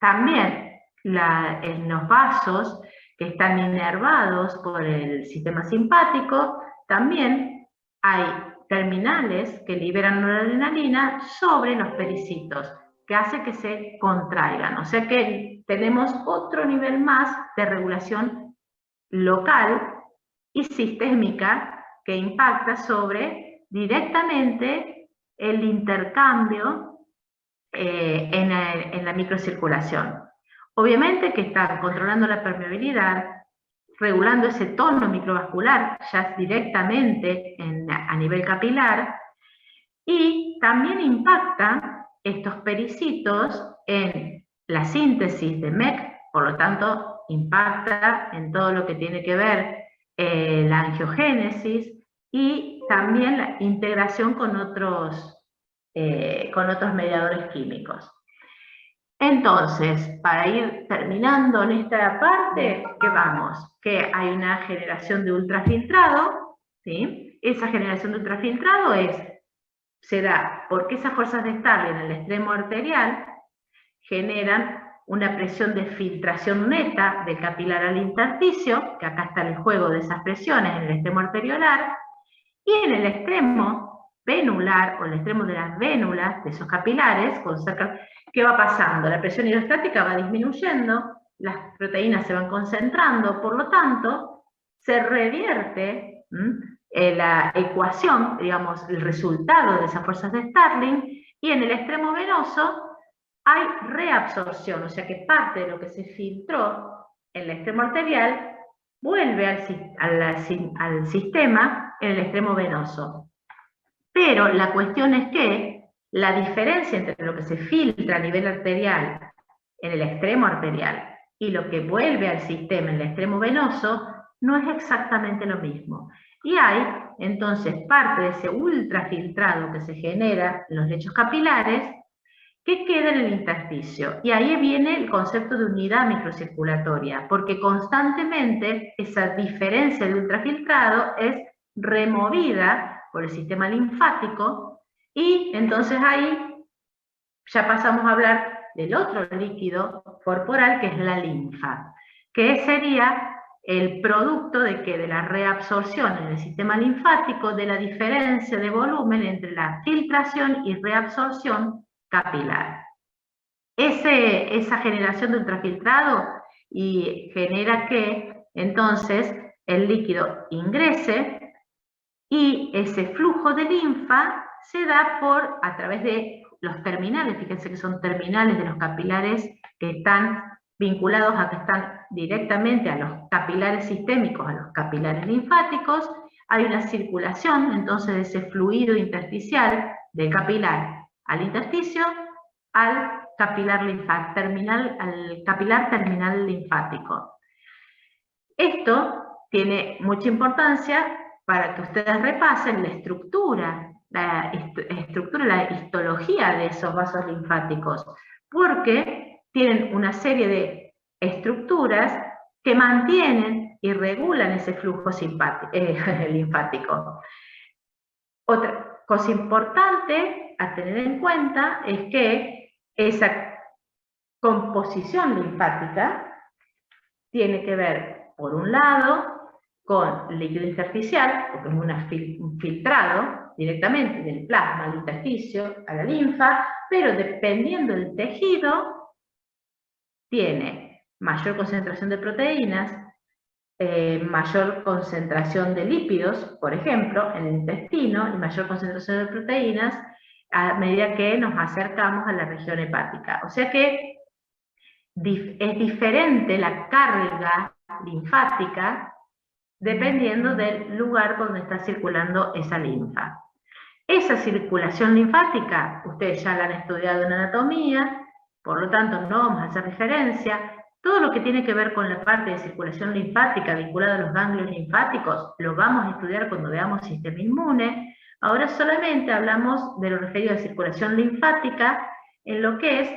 también en los vasos que están inervados por el sistema simpático, también hay terminales que liberan noradrenalina sobre los pericitos, que hace que se contraigan. O sea que tenemos otro nivel más de regulación local y sistémica que impacta directamente el intercambio en la microcirculación. Obviamente que están controlando la permeabilidad, regulando ese tono microvascular ya directamente a nivel capilar, y también impacta estos pericitos en la síntesis de MEC, por lo tanto impacta en todo lo que tiene que ver la angiogénesis y también la integración con otros mediadores químicos. Entonces, para ir terminando en esta parte, ¿qué vamos? Que hay una generación de ultrafiltrado, ¿sí? Esa generación de ultrafiltrado se da porque esas fuerzas de Starling en el extremo arterial generan una presión de filtración neta del capilar al intersticio, que acá está el juego de esas presiones en el extremo arteriolar, y en el extremo venular, o el extremo de las vénulas de esos capilares, ¿qué va pasando? La presión hidrostática va disminuyendo, las proteínas se van concentrando, por lo tanto, se revierte la ecuación, digamos, el resultado de esas fuerzas de Starling, y en el extremo venoso hay reabsorción, o sea que parte de lo que se filtró en el extremo arterial vuelve al sistema en el extremo venoso. Pero la cuestión es que la diferencia entre lo que se filtra a nivel arterial en el extremo arterial y lo que vuelve al sistema en el extremo venoso no es exactamente lo mismo. Y hay entonces parte de ese ultrafiltrado que se genera en los lechos capilares que queda en el intersticio. Y ahí viene el concepto de unidad microcirculatoria, porque constantemente esa diferencia de ultrafiltrado es removida por el sistema linfático, y entonces ahí ya pasamos a hablar del otro líquido corporal, que es la linfa, que sería el producto de la reabsorción en el sistema linfático de la diferencia de volumen entre la filtración y reabsorción capilar. Esa generación de ultrafiltrado y genera que entonces el líquido ingrese, y ese flujo de linfa se da a través de los terminales. Fíjense que son terminales de los capilares que están vinculados a que están directamente a los capilares sistémicos, a los capilares linfáticos. Hay una circulación entonces de ese fluido intersticial del capilar al intersticio, al capilar terminal linfático. Esto tiene mucha importancia para que ustedes repasen la estructura, la histología de esos vasos linfáticos, porque tienen una serie de estructuras que mantienen y regulan ese flujo linfático. Otra cosa importante a tener en cuenta es que esa composición linfática tiene que ver, por un lado, con líquido intersticial, porque es un filtrado directamente del plasma al intersticio, a la linfa, pero dependiendo del tejido, tiene mayor concentración de proteínas, mayor concentración de lípidos, por ejemplo, en el intestino, y mayor concentración de proteínas a medida que nos acercamos a la región hepática. O sea que es diferente la carga linfática dependiendo del lugar donde está circulando esa linfa. Esa circulación linfática, ustedes ya la han estudiado en anatomía, por lo tanto no vamos a hacer referencia. Todo lo que tiene que ver con la parte de circulación linfática vinculada a los ganglios linfáticos, lo vamos a estudiar cuando veamos sistema inmune. Ahora solamente hablamos de lo referido a circulación linfática en lo que es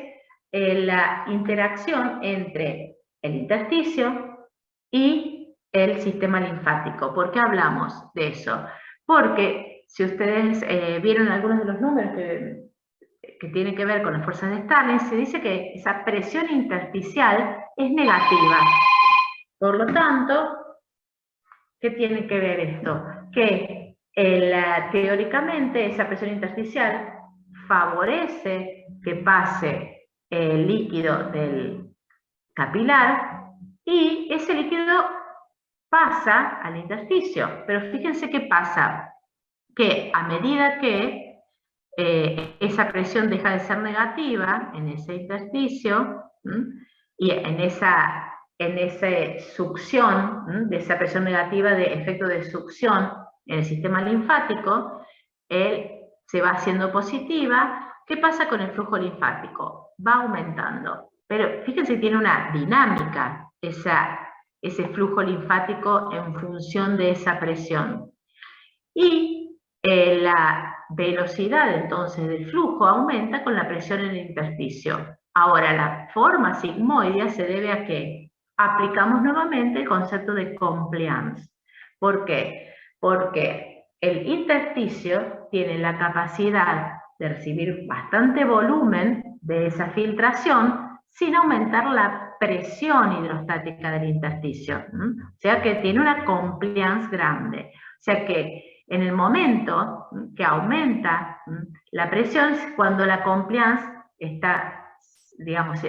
la interacción entre el intersticio y el sistema linfático. ¿Por qué hablamos de eso? Porque si ustedes vieron algunos de los números que tienen que ver con las fuerzas de Starling, se dice que esa presión intersticial es negativa. Por lo tanto, ¿qué tiene que ver esto? Que teóricamente esa presión intersticial favorece que pase el líquido del capilar, y ese líquido pasa al intersticio. Pero fíjense qué pasa, que a medida que esa presión deja de ser negativa en ese intersticio, y en esa succión, de esa presión negativa de efecto de succión en el sistema linfático, se va haciendo positiva. ¿Qué pasa con el flujo linfático? Va aumentando. Pero fíjense que tiene una dinámica ese flujo linfático en función de esa presión. Y la velocidad entonces del flujo aumenta con la presión en el intersticio. Ahora, la forma sigmoidea se debe a que aplicamos nuevamente el concepto de compliance. ¿Por qué? Porque el intersticio tiene la capacidad de recibir bastante volumen de esa filtración sin aumentar la presión hidrostática del intersticio. O sea que tiene una compliance grande. O sea que en el momento que aumenta la presión, cuando la compliance está, digamos,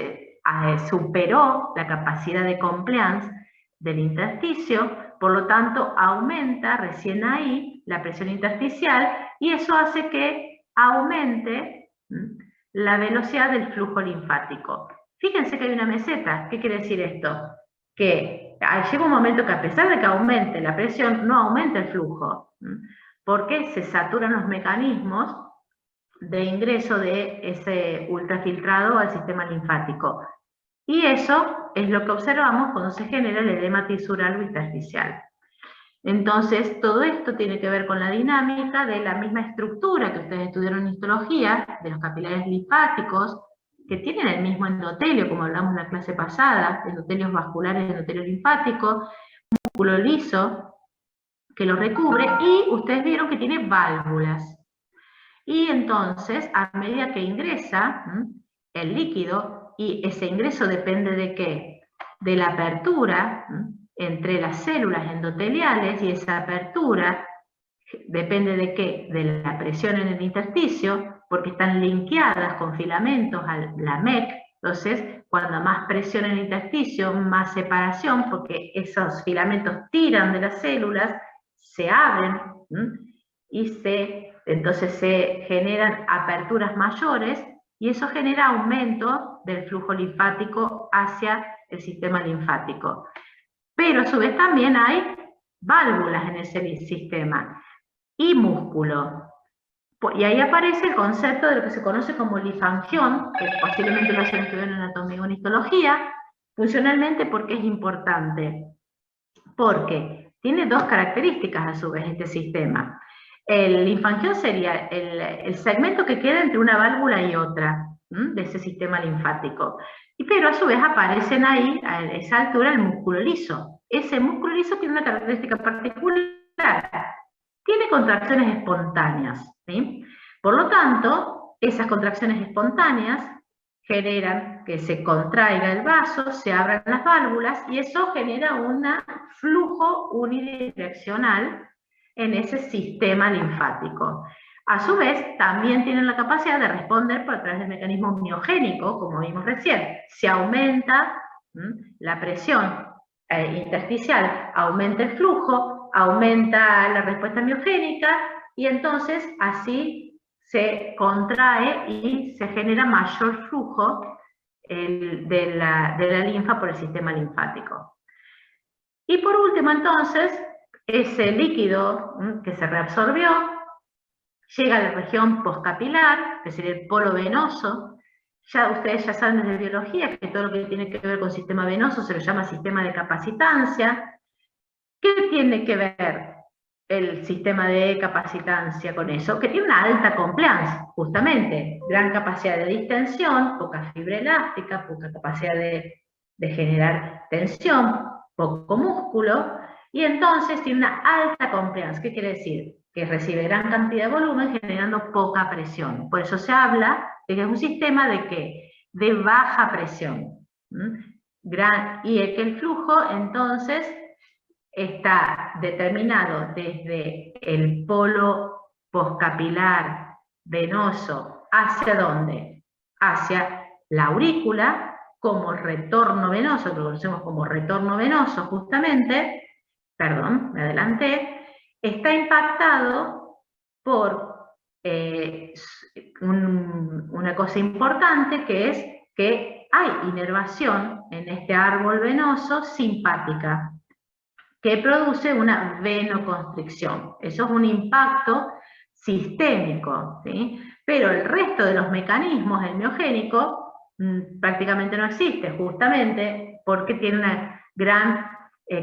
superó la capacidad de compliance del intersticio, por lo tanto aumenta recién ahí la presión intersticial y eso hace que aumente la velocidad del flujo linfático. Fíjense que hay una meseta. ¿Qué quiere decir esto? Que llega un momento que a pesar de que aumente la presión, no aumenta el flujo, porque se saturan los mecanismos de ingreso de ese ultrafiltrado al sistema linfático. Y eso es lo que observamos cuando se genera el edema tisular o intersticial. Entonces, todo esto tiene que ver con la dinámica de la misma estructura que ustedes estudiaron en histología, de los capilares linfáticos, que tienen el mismo endotelio, como hablamos en la clase pasada, endotelios vasculares y endotelio linfático, músculo liso que lo recubre, y ustedes vieron que tiene válvulas. Y entonces, a medida que ingresa el líquido, y ese ingreso depende de ¿qué? De la apertura entre las células endoteliales, y esa apertura depende de ¿qué? De la presión en el intersticio, porque están linkeadas con filamentos a la MEC. Entonces, cuando más presión en el intersticio, más separación, porque esos filamentos tiran de las células, se abren y entonces se generan aperturas mayores y eso genera aumento del flujo linfático hacia el sistema linfático. Pero a su vez también hay válvulas en ese sistema y músculo. Y ahí aparece el concepto de lo que se conoce como linfangión, que posiblemente lo hayan estudiado en anatomía o en histología, funcionalmente porque es importante. Porque tiene dos características a su vez este sistema. El linfangión sería el segmento que queda entre una válvula y otra de ese sistema linfático. Pero a su vez aparecen ahí, a esa altura, el músculo liso. Ese músculo liso tiene una característica particular. Tiene contracciones espontáneas. ¿Sí? Por lo tanto, esas contracciones espontáneas generan que se contraiga el vaso, se abran las válvulas y eso genera un flujo unidireccional en ese sistema linfático. A su vez, también tienen la capacidad de responder por a través del mecanismo miogénico, como vimos recién. Se aumenta la presión intersticial, aumenta el flujo, aumenta la respuesta miogénica y entonces así se contrae y se genera mayor flujo de la linfa por el sistema linfático. Y por último, entonces, ese líquido que se reabsorbió llega a la región postcapilar, que sería el polo venoso. Ya ustedes ya saben desde biología que todo lo que tiene que ver con sistema venoso se lo llama sistema de capacitancia. ¿Qué tiene que ver el sistema de capacitancia con eso? Que tiene una alta compliance, justamente, gran capacidad de distensión, poca fibra elástica, poca capacidad de generar tensión, poco músculo, y entonces tiene una alta compliance. ¿Qué quiere decir? Que recibe gran cantidad de volumen generando poca presión. Por eso se habla de que es un sistema de ¿qué? De baja presión. Y que el flujo, entonces, está determinado desde el polo postcapilar venoso, ¿hacia dónde? Hacia la aurícula, como retorno venoso, que lo conocemos como retorno venoso justamente, perdón, me adelanté, está impactado por una cosa importante, que es que hay inervación en este árbol venoso simpática, que produce una venoconstricción. Eso es un impacto sistémico, ¿sí? Pero el resto de los mecanismos del miogénico prácticamente no existe, justamente porque tiene una gran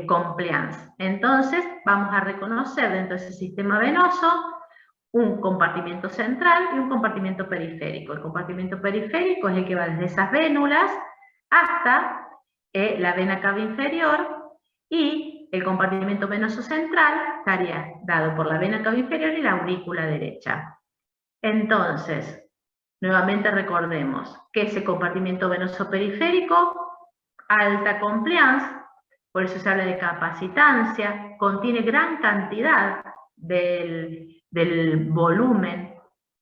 compliance. Entonces, vamos a reconocer dentro de ese sistema venoso un compartimiento central y un compartimiento periférico. El compartimiento periférico es el que va desde esas vénulas hasta la vena cava inferior, y el compartimento venoso central estaría dado por la vena cava inferior y la aurícula derecha. Entonces, nuevamente recordemos que ese compartimento venoso periférico, alta compliance, por eso se habla de capacitancia, contiene gran cantidad del volumen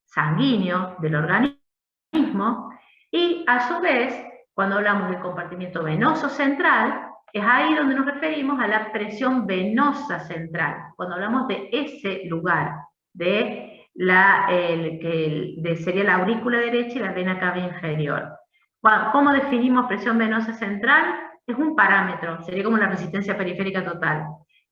sanguíneo del organismo, y a su vez Cuando hablamos del compartimiento venoso central, es ahí donde nos referimos a la presión venosa central, cuando hablamos de ese lugar, sería la aurícula derecha y la vena cava inferior. ¿Cómo definimos presión venosa central? Es un parámetro, sería como la resistencia periférica total,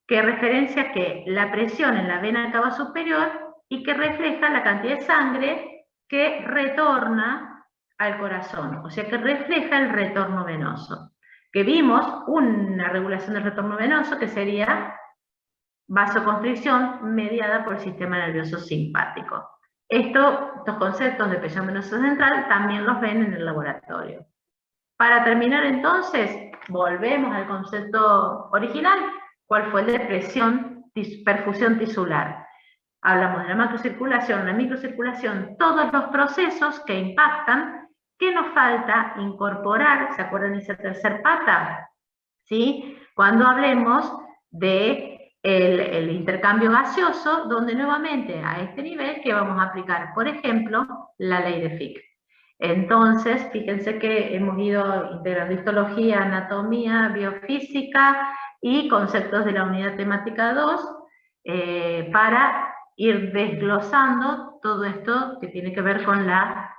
que referencia que la presión en la vena cava superior y que refleja la cantidad de sangre que retorna al corazón, o sea que refleja el retorno venoso. Que vimos una regulación del retorno venoso que sería vasoconstricción mediada por el sistema nervioso simpático. Estos conceptos de presión venosa central también los ven en el laboratorio. Para terminar entonces, volvemos al concepto original, ¿cuál fue el de perfusión tisular? Hablamos de la macrocirculación, la microcirculación, todos los procesos que impactan. ¿Qué nos falta incorporar? ¿Se acuerdan de esa tercer pata? ¿Sí? Cuando hablemos de el intercambio gaseoso, donde nuevamente a este nivel que vamos a aplicar, por ejemplo, la ley de Fick. Entonces, fíjense que hemos ido integrando histología, anatomía, biofísica y conceptos de la unidad temática 2 para ir desglosando todo esto que tiene que ver con la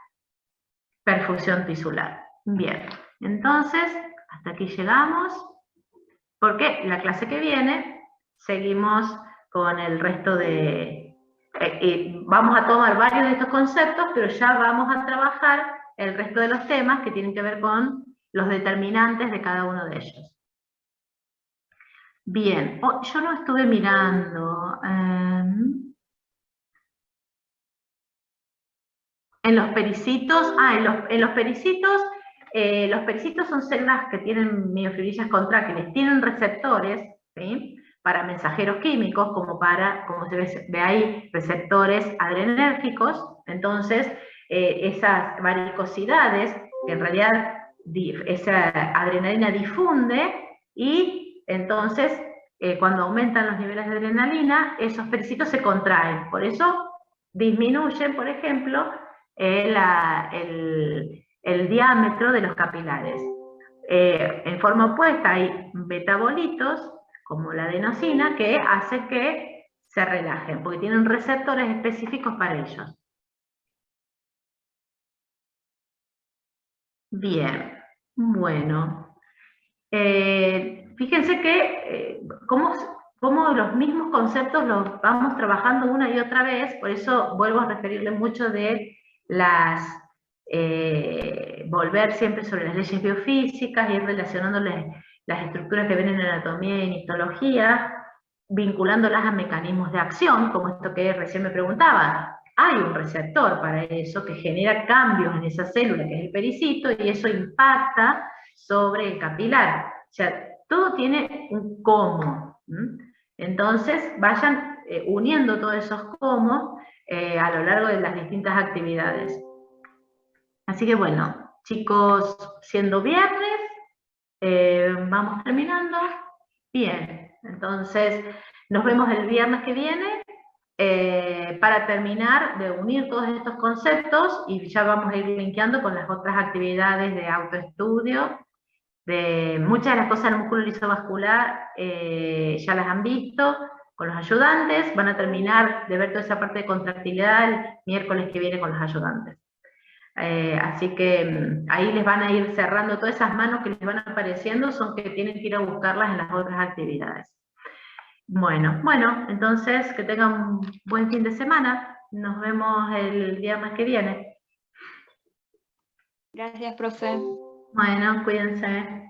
perfusión tisular. Bien, entonces, hasta aquí llegamos, porque la clase que viene seguimos con el resto de... vamos a tomar varios de estos conceptos, pero ya vamos a trabajar el resto de los temas que tienen que ver con los determinantes de cada uno de ellos. Bien, yo no estuve mirando... en los pericitos, los pericitos son células que tienen miofibrillas contráctiles, tienen receptores, ¿sí?, para mensajeros químicos, como se ve ahí, receptores adrenérgicos. Entonces, esas varicosidades, en realidad esa adrenalina difunde, y entonces, cuando aumentan los niveles de adrenalina, esos pericitos se contraen. Por eso disminuyen, por ejemplo, el diámetro de los capilares. En forma opuesta hay metabolitos, como la adenosina, que hace que se relajen, porque tienen receptores específicos para ellos. Bien, bueno. Fíjense que cómo los mismos conceptos los vamos trabajando una y otra vez, por eso vuelvo a referirle mucho de volver siempre sobre las leyes biofísicas, ir relacionándoles las estructuras que ven en anatomía y en histología, vinculándolas a mecanismos de acción, como esto que recién me preguntaba. Hay un receptor para eso que genera cambios en esa célula, que es el pericito, y eso impacta sobre el capilar. O sea, todo tiene un cómo. Entonces, vayan uniendo todos esos cómo a lo largo de las distintas actividades. Así que bueno, chicos, siendo viernes, vamos terminando. Bien, entonces nos vemos el viernes que viene para terminar de unir todos estos conceptos, y ya vamos a ir linkeando con las otras actividades de autoestudio. Muchas de las cosas del músculo lisovascular ya las han visto con los ayudantes. Van a terminar de ver toda esa parte de contractilidad el miércoles que viene con los ayudantes. Así que ahí les van a ir cerrando todas esas manos que les van apareciendo, son que tienen que ir a buscarlas en las otras actividades. Bueno, entonces que tengan un buen fin de semana. Nos vemos el viernes que viene. Gracias, profe. Bueno, cuídense.